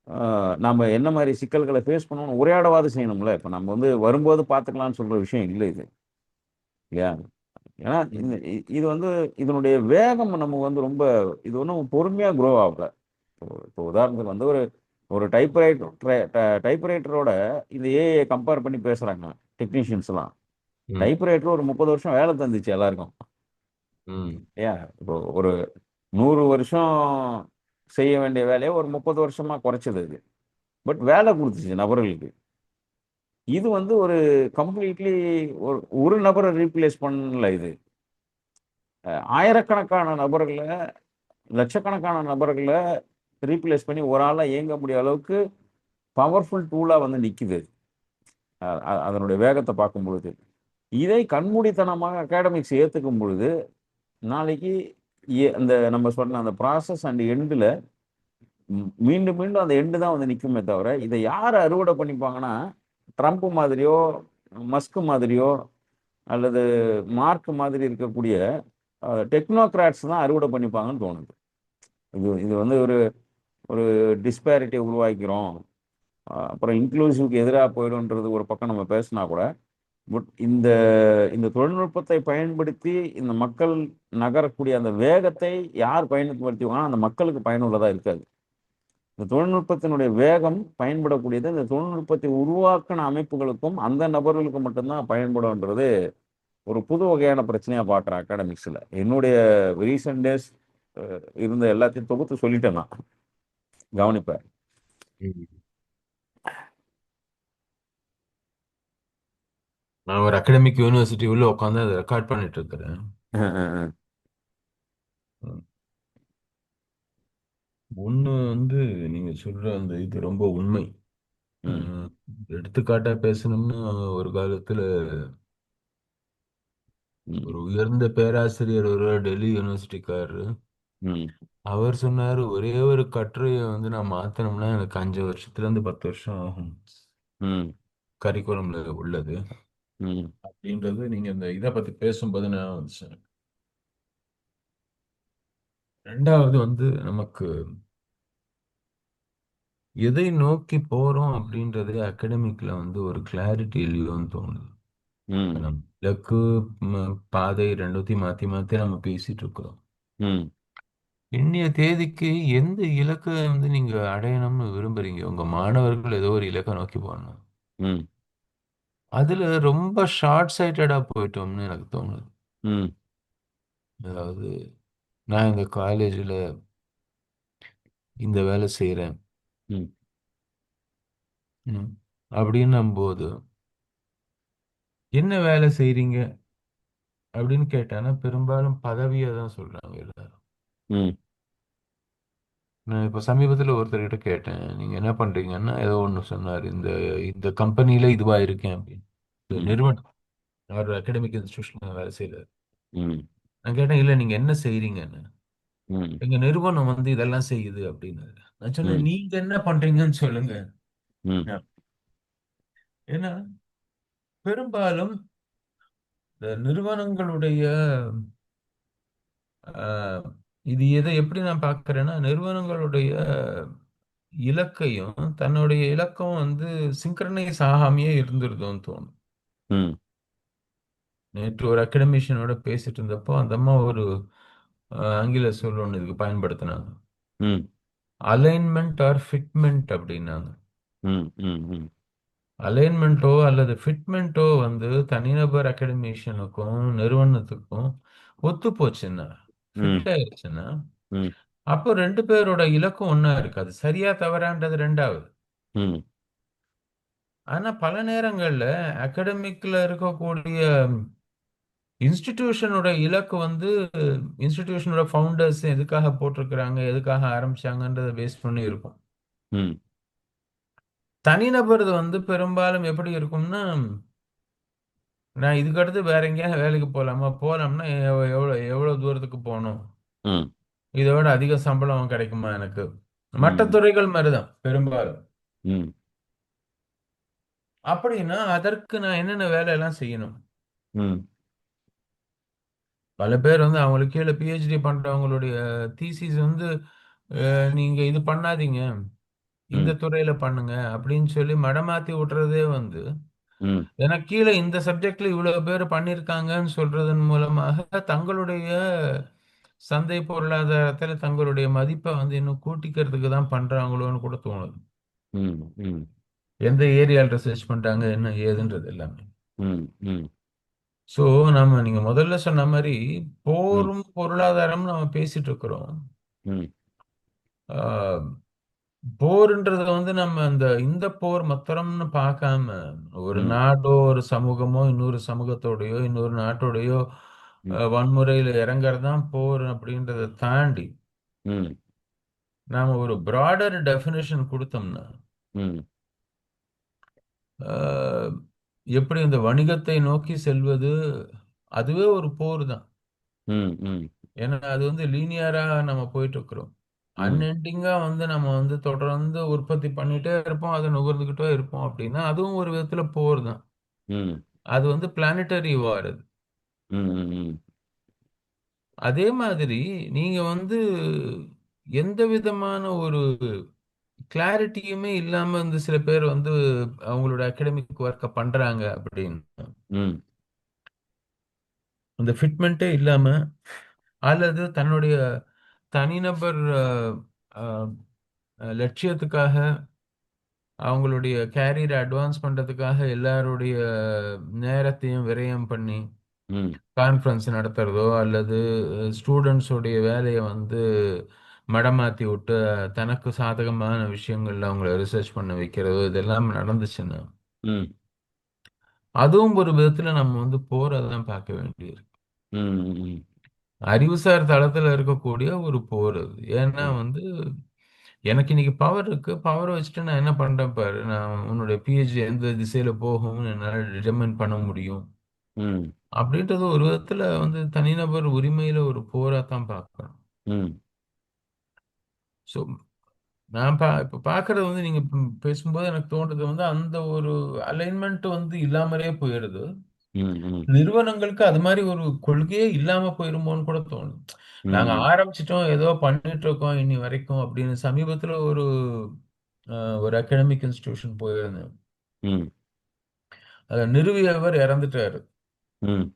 ஆ நாம என்ன மாரி சிக்கல்கள ஃபேஸ் பண்ணணும்னு உரையாடவாது செய்யணும்ல. இப்ப நம்ம வந்து வரும்போது பார்த்துக்கலாம்னு சொல்ற விஷயம் இல்ல இது. இல்லையா? ஏன்னா ம். இது வந்து இதனுடைய வேகம் நமக்கு வந்து ரொம்ப இது ஒண்ணும் பொறுமையா குரோ ஆகல. இப்போ உதாரணத்துக்கு வந்து ஒரு ஒரு டைப்ரைட்டரோட இந்த ஏஐ கம்பேர் பண்ணி பேசுறாங்க டெக்னீஷியன்ஸ்லாம். ம். டைப்ரைட்டர் ஒரு 30 வருஷம் வேலை தந்துச்சு எல்லாருக்கும். ம். ஏன் இப்போ ஒரு 100 வருஷம் செய்ய வேண்டிய வேலைய ஒரு 30 வருஷமா குறைச்சது அது. பட் வேலை குடுத்துச்சு நபர்களுக்கு. இது வந்து ஒரு கம்ப்ளீட்லி ஒரு நபர ரீப்ளேஸ் பண்ணல இது. ஆயிரக்கணக்கான நபர்கள, லட்சக்கணக்கான நபர்கள ரீப்ளேஸ் பண்ணி ஒரு ஆளா இயங்க முடிய அளவுக்கு பவர்ஃபுல் டூலா வந்து நிக்குது. அதனுடைய வேகத்த பார்க்கும்பொழுது. இதை கண்மூடித்தனமாக அகாடமிக்ஸ் ஏத்துக்கும் பொழுது, நாளைக்கு அந்த நம்ம சொன்ன அந்த ப்ராசஸ் அண்ட் எண்டுல மீண்டும், மீண்டும் அந்த எண்டு தான் வந்து நிக்குமே தவிர, இத யார் அறுவடை பண்ணிப்பாங்கன்னா, ட்ரம்ப் மாதிரியோ, மஸ்க் மாதிரியோ, அல்லது மார்க் மாதிரி இருக்கக்கூடிய டெக்னோகிராட்ஸ் தான் அறுவடை பண்ணிப்பாங்கன்னு தோணுது. இது இது வந்து ஒரு ஒரு டிஸ்பாரிட்டிய உருவாக்கிறோம். அப்புறம் இன்க்ளூசிவ்க்கு எதிரா போயிடும்ன்றது ஒரு பக்கம் நம்ம பேசினா கூட, பட் இந்த இந்த தொழில்நுட்பத்தை பயன்படுத்தி இந்த மக்கள் நகரக்கூடிய அந்த வேகத்தை யார் பயன்படுத்துவாங்கன்னா, அந்த மக்களுக்கு பயனுள்ளதா இருக்காது. இந்த தொழில்நுட்பத்தினுடைய வேகம் பயன்படக்கூடியது, இந்த தொழில்நுட்பத்தை உருவாக்கின அமைப்புகளுக்கும், அந்த நபர்களுக்கும் மட்டும் தான் பயன்படும்ன்றது ஒரு புது வகையான பிரச்சனையா பார்க்குறேன் அகாடமிக்ஸ்ல. என்னுடைய ரீசென்ட் டேஸ் இருந்த எல்லாத்தையும் தொகுத்து சொல்லிட்டேன் நான். கவனிப்பேன். ம். நான் ஒரு அகாடமிக் யூனிவர்சிட்டி உள்ள உட்காந்து அதை ரெக்கார்ட் பண்ணிட்டு இருக்கிறேன். அ, அ, அ. ம். ஒண்ணு வந்து நீங்க சொல்ற அந்த இது ரொம்ப உண்மை. ம், ம். எடுத்துக்காட்டா பேசணும்னா ஒரு காலத்துல ம், ஒரு உயர்ந்த பேராசிரியர் ஒரு டெல்லி யூனிவர்சிட்டிக்காரரு ம், அவர் சொன்னாரு ஒரே ஒரு கட்டுரையை வந்து நான் மாத்தணும்னா எனக்கு 5 வருஷத்துல இருந்து 10 வருஷம் ஆகும் ம், கரிக்குலம்ல உள்ளது ம், அப்படின்றது நீங்க இந்த இதை பத்தி பேசும்போது நான் வந்துச்சு. ரெண்டாவது வந்து நமக்கு எதை நோக்கி போறோம் அப்படின்றது அகாடமிக்ல வந்து ஒரு கிளாரிட்டி இல்லையோன்னு தோணுது. இப்ப ம், நம்ம இலக்கு பாதை ரெண்டுத்தையும் மாத்தி மாத்தி நம்ம பேசிட்டு இருக்கிறோம். ம், இன்னைய தேதிக்கு எந்த இலக்கை வந்து நீங்க அடையணும்னு விரும்புறீங்க? உங்க மாணவர்கள் ஏதோ ஒரு இலக்கை நோக்கி போகணும். ம். அதுல ரொம்ப ஷார்ட் சைட்டடா போயிட்டோம்னு எனக்கு தோணுது. ம். அதாவது நான் இந்த காலேஜில் இந்த வேலை செய்கிறேன் ம். அப்படின்னும் போது என்ன வேலை செய்றீங்க அப்படின்னு கேட்டானா பெரும்பாலும் பதவியை தான் சொல்றாங்க எல்லாரும். ம். நான் இப்போ சமீபத்தில் ஒருத்தர்கிட்ட கேட்டேன், நீங்க என்ன பண்றீங்கன்னா ஏதோ ஒன்று சொன்னார், இந்த இந்த கம்பெனியில இதுவா இருக்கேன் அப்படின்னு. இந்த ம். நிறுவனம், அவர் அகடமிக் இன்ஸ்டிடியூஷன் வேலை செய்யறாரு. ம். நான் கேட்டேன், இல்லை நீங்க என்ன செய்றீங்கன்னு. ம். எங்க நிறுவனம் வந்து இதெல்லாம் செய்யுது அப்படின்னு. நான் சொன்னேன், ம். நீங்க என்ன பண்றீங்கன்னு சொல்லுங்க. ம். ஏன்னா பெரும்பாலும் இந்த நிறுவனங்களுடைய ஆஹ், இது எதை எப்படி நான் பார்க்கிறேன்னா, நிறுவனங்களுடைய இலக்கையும் தன்னுடைய இலக்கம் வந்து சிங்க்ரனைஸ் ஆகாமையே இருந்துருதோன்னு தோணும். ம். நேற்று ஒரு அகடமிஷியனோட பேசிட்டு இருந்தப்போ அந்த அம்மா ஒரு ஆங்கில சொல் ஒன்று இதுக்கு பயன்படுத்தினாங்க. ம். அலைன்மெண்ட் ஆர் ஃபிட்மெண்ட் அப்படின்னாங்க. ம். ம். ம். அலைன்மெண்ட்டோ அல்லது ஃபிட்மெண்ட்டோ வந்து தனிநபர் அகடமிஷியனுக்கும் நிறுவனத்துக்கும் ஒத்து போச்சுன்னா, ம். ஃபிட் ஆயிடுச்சுன்னா, ம். அப்போ ரெண்டு பேரோட இலக்கும் ஒண்ணா இருக்காது. சரியா தவறான்றது ரெண்டாவது. ம். ஆனா பல நேரங்கள்ல அகடமிக்ல இருக்கக்கூடிய இன்ஸ்டிடியூஷனோட இலக்கு வந்து இன்ஸ்டிடியூஷனோட ஃபவுண்டர்ஸ் எதுக்காக போட்டிருக்கிறாங்க, எதுக்காக ஆரம்பிச்சாங்கன்றதை பேஸ் பண்ணி இருக்கும். ம். தனிநபர் வந்து பெரும்பாலும் எப்படி இருக்கும்னா, நான் இதுக்கு அடுத்து வேற எங்கேயாவது வேலைக்கு போகலாமா, போகலாம்னா எவ்வளோ எவ்வளோ தூரத்துக்கு போகணும், ம். இதோட அதிக சம்பளம் கிடைக்குமா எனக்கு, மற்ற ம். துறைகள் மாதிரிதான் பெரும்பாலும். ம். அப்படின்னா அதற்கு நான் என்னென்ன வேலையெல்லாம் செய்யணும். ம். பல பேர் வந்து அவங்களுக்கு கீழே பிஹெச்டி பண்றவங்களுடைய தீசிஸ் வந்து நீங்க இது பண்ணாதீங்க, இந்த ம். துறையில பண்ணுங்க அப்படின்னு சொல்லி மடமாத்தி விட்டுறதே வந்து, ம். எனக்கு கீழே இந்த சப்ஜெக்ட்ல இவ்வளவு பேர் பண்ணியிருக்காங்கன்னு சொல்றதன் மூலமாக தங்களுடைய சந்தை பொருளாதாரத்துல தங்களுடைய மதிப்பை வந்து இன்னும் கூட்டிக்கிறதுக்கு தான் பண்றாங்களோன்னு கூட தோணுது. ம். ம். எந்த ஏரியால ரிசர்ச் பண்றாங்க என்ன ஏதுன்றது எல்லாமே. ம். ம். ஸோ நம்ம நீங்க முதல்ல சொன்ன மாதிரி ம். போரும் பொருளாதாரம் நம்ம பேசிட்டு இருக்கிறோம். ம். ஆஹ், போர்ன்றது வந்து நம்ம இந்த போர் மாத்திரம்னு பார்க்காம ஒரு ம். நாடோ ஒரு சமூகமோ இன்னொரு சமூகத்தோடயோ இன்னொரு நாட்டோடயோ ம். வன்முறையில் இறங்குறது தான் போர் அப்படின்றத தாண்டி ம். நாம ஒரு பிராடர் டெஃபினேஷன் கொடுத்தோம்னா, ம். ஆஹ், எப்படி இந்த வணிகத்தை நோக்கி செல்வது அதுவே ஒரு போர் தான். ம். ம். ஏன்னா அது வந்து லீனியரா நம்ம போயிட்டு இருக்கிறோம். ம். அன்எண்டிங்கா வந்து நம்ம வந்து தொடர்ந்து உற்பத்தி பண்ணிட்டே இருப்போம், அதை நுகர்ந்துகிட்டே இருப்போம் அப்படின்னா அதுவும் ஒரு விதத்துல போர் தான். ம். அது வந்து பிளானட்டரி வார் அது. ம். ம். அதே மாதிரி நீங்க வந்து எந்த விதமான ஒரு கிளாரிட்டியுமே இல்லாம வந்து சில பேர் வந்து அவங்களோட அகாடமிக் ஒர்க்கை பண்றாங்க அப்படின்னு, ம். அந்த ஃபிட்மெண்ட்டே இல்லாம அல்லது தன்னுடைய தனிநபர் அஹ், லட்சியத்துக்காக அவங்களுடைய கேரியரை அட்வான்ஸ் பண்றதுக்காக எல்லாருடைய நேரத்தையும் விரயம் பண்ணி ம். கான்ஃபரன்ஸ் நடத்துறதோ அல்லது ஸ்டூடெண்ட்ஸோடைய வேலையை வந்து மடமாத்தி விட்டு தனக்கு சாதகமான விஷயங்கள்ல அவங்கள ரிசர்ச் பண்ண வைக்கிறதோ இதெல்லாம் நடந்துச்சுன்னா ம். அதுவும் ஒரு விதத்துல நம்ம வந்து போறதான் பார்க்க வேண்டியிருக்கு. ம். அறிவுசார் தளத்துல இருக்கக்கூடிய ஒரு போர் அது. ஏன்னா ம். வந்து எனக்கு இன்னைக்கு பவர் இருக்கு, பவரை வச்சுட்டு நான் என்ன பண்றேன் பாரு, நான் உன்னுடைய பிஹெச்டி எந்த திசையில போகும்னு என்னால டிட்டர்மைன் பண்ண முடியும் ம். அப்படின்றது ஒரு விதத்துல வந்து தனிநபர் உரிமையில ஒரு போரா தான் பார்க்கணும். ம். ஸோ நான் இப்போ பார்க்கறது வந்து நீங்க பேசும்போது எனக்கு தோன்றது வந்து அந்த ஒரு அலைன்மெண்ட் வந்து இல்லாமலே போயிடுது. ம். ம். நிறுவனங்களுக்கு அது மாதிரி ஒரு கொள்கையே இல்லாம போயிருமோன்னு கூட தோணும். நாங்க ம். ஆரம்பிச்சிட்டோம் ஏதோ பண்ணிட்டு இருக்கோம் இன்னி வரைக்கும் அப்படின்னு சமீபத்துல ஒரு அகாடமிக் இன்ஸ்டிடியூஷன் போயிருந்தேன். ம். அதை நிறுவியவர் இறந்துட்டாரு. ம்.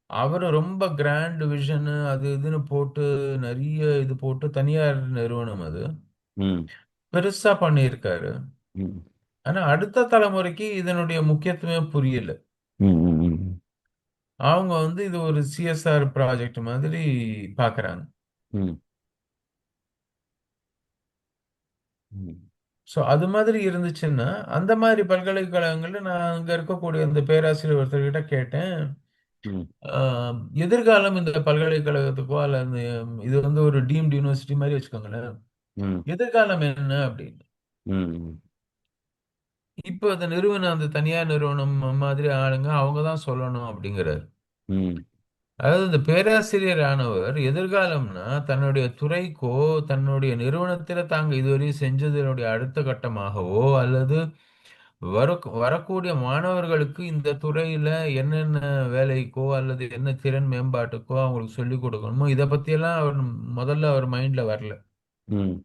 அவரு ரொம்ப கிராண்ட் விஷன் அது இதுன்னு போட்டு நிறைய இது போட்டு தனியார் நிறுவனம் அது ம் பெருசா பண்ணியிருக்காரு. ம் ஆனா அடுத்த தலைமுறைக்கு இதனுடைய முக்கியத்துவமே புரியல. ம் ம் ம் அவங்க வந்து இது ஒரு சிஎஸ்ஆர் ப்ராஜெக்ட் மாதிரி பார்க்கறாங்க. ம் ம் ஸோ அது மாதிரி இருந்துச்சுன்னா, அந்த மாதிரி பல்கலைக்கழகங்கள்ல நான் அங்க இருக்கக்கூடிய அந்த பேராசிரியர் ஒருத்தர்கிட்ட கேட்டேன். ம் அ எதிர்காலம் இந்த பல்கலைக்கழகத்துக்கோ அல்லது இது வந்து ஒரு டீம்டு யூனிவர்சிட்டி மாரி வச்சுக்கோங்களேன். ம் எதிர்காலம் என்ன அப்படின்னு. ம் இப்போ அத நிறுவன அந்த தனியார் நிறுவனம் மாதிரி ஆளுங்க அவங்க தான் சொல்லணும் அப்படிங்கிறாரு. ம் அதாவது இந்த பேராசிரியர் ஆனவர் எதிர்காலம்னா தன்னுடைய துறைக்கோ, தன்னுடைய நிறுவனத்தில தாங்க இதுவரையும் செஞ்சதனுடைய அடுத்த கட்டமாகவோ, அல்லது வரக்கூடிய மாணவர்களுக்கு இந்த துறையில என்னென்ன வேலைக்கோ, அல்லது என்ன திறன் மேம்பாட்டுக்கோ அவங்களுக்கு சொல்லிக் கொடுக்கணுமோ, இத பத்தியெல்லாம் அவர் முதல்ல அவர் மைண்ட்ல வரல. ம்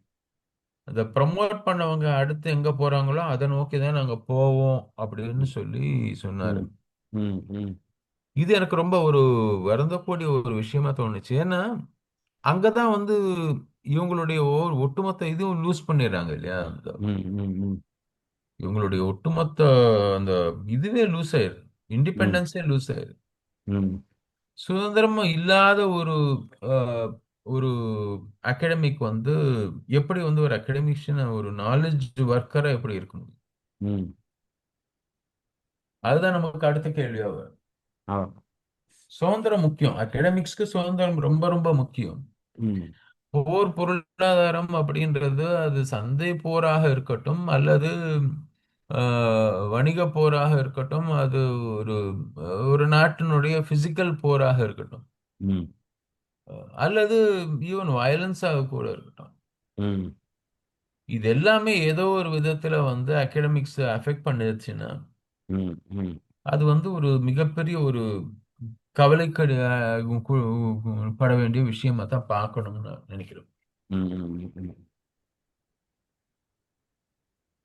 அத ப்ரமோட் பண்ணவங்க அடுத்து எங்க போறாங்களோ, அத நோக்கி தான் நாங்க போவோம் அப்படின்னு சொல்லி சொன்னாரு. ம் ம் ம் இது எனக்கு ரொம்ப ஒரு வருந்தக்கூடிய ஒரு விஷயமா தோணுச்சு. ஏன்னா, அங்க தான் வந்து இவங்களுடைய ஒட்டுமொத்த இதுவும் லூஸ் பண்ணிடுறாங்க இல்லையா? ம் ம் ம் இவங்களுடைய ஒட்டுமொத்த அந்த இதுவே லூஸ் ஆயிருது. ம் இண்டிபெண்டன்ஸே லூஸ் ஆயிருது. ம் சுதந்திரமா இல்லாத ஒரு அ ஒரு அகாடமிக் வந்து எப்படி வந்து ஒரு அகாடமிஷியன் ஒரு நாலேட்ஜ் ஒர்க்கரா எப்படி இருக்க முடியும்? ம் அதுதான் நமக்கு அடுத்த கேள்வியா வரும். ஆ சுதந்திரம் முக்கியம். அகாடமிக்ஸ்க்கு சுதந்திரம் ரொம்ப ரொம்ப முக்கியம். ம் பொருளாதாரம் அப்படின்றது அது சந்தை போராக இருக்கட்டும், அல்லது அ வணிக போராக இருக்கட்டும், அது ஒரு ஒரு நாட்டினுடைய பிசிக்கல் போராக இருக்கட்டும், ம் அல்லது ஈவன் வயலன்ஸாக கூட இருக்கட்டும். ம் இது எல்லாமே ஏதோ ஒரு விதத்துல வந்து அகாடமிக்ஸ் அஃபெக்ட் பண்ணிருச்சுன்னா, ம் ம் அது வந்து ஒரு மிகப்பெரிய ஒரு கவலைக்கடி பட வேண்டிய விஷயமா தான் பார்க்கணும்னு நான் நினைக்கிறேன். ம் ம் ம்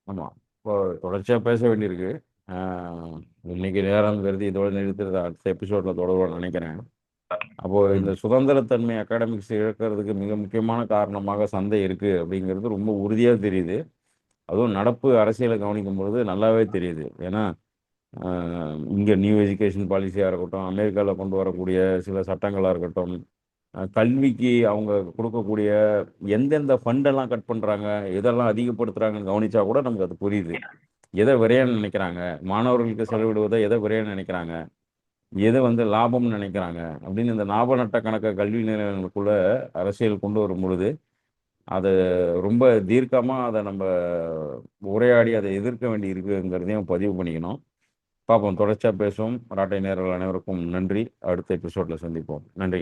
ஆமா. இப்போ தொடர்ச்சியா பேச வேண்டியிருக்கு. ஆ இன்னைக்கு நேரம் கருதி இதோட நிறுத்துறத அடுத்த எபிசோட்ல தொடருவோம்னு நினைக்கிறேன். அப்போ இந்த ம். சுதந்திரத்தன்மை அகாடமிக்ஸ் இழக்கிறதுக்கு மிக முக்கியமான காரணமாக சந்தை இருக்கு அப்படிங்கிறது ரொம்ப உறுதியா தெரியுது. அதுவும் நடப்பு அரசியலை கவனிக்கும் பொழுது நல்லாவே தெரியுது. ஏன்னா இங்க நியூ எஜுகேஷன் பாலிசியா இருக்கட்டும், அமெரிக்கால கொண்டு வரக்கூடிய சில சட்டங்களா இருக்கட்டும், கல்விக்கு அவங்க கொடுக்கக்கூடிய எந்தெந்த ஃபண்டெல்லாம் கட் பண்றாங்க, எதெல்லாம் அதிகப்படுத்துறாங்கன்னு கவனிச்சா கூட நமக்கு அது புரியுது. எதை விரையன்னு நினைக்கிறாங்க, மாணவர்களுக்கு செலவிடுவதை எதை விரையன்னு நினைக்கிறாங்க, எதை வந்து லாபம்னு நினைக்கிறாங்க அப்படின்னு இந்த லாப நட்ட கணக்கை கல்வி நிலையங்களுக்குள்ள அரசியல் கொண்டு வரும் பொழுது அதை ரொம்ப தீர்க்கமா அதை நம்ம உரையாடி அதை எதிர்க்க வேண்டி இருக்குங்கிறதையும் பதிவு பண்ணிக்கணும். பார்ப்போம், தொடர்ச்சியா பேசுவோம். ராட்டை நேயர்கள் அனைவருக்கும் நன்றி. அடுத்த எபிசோட்ல சந்திப்போம். நன்றி.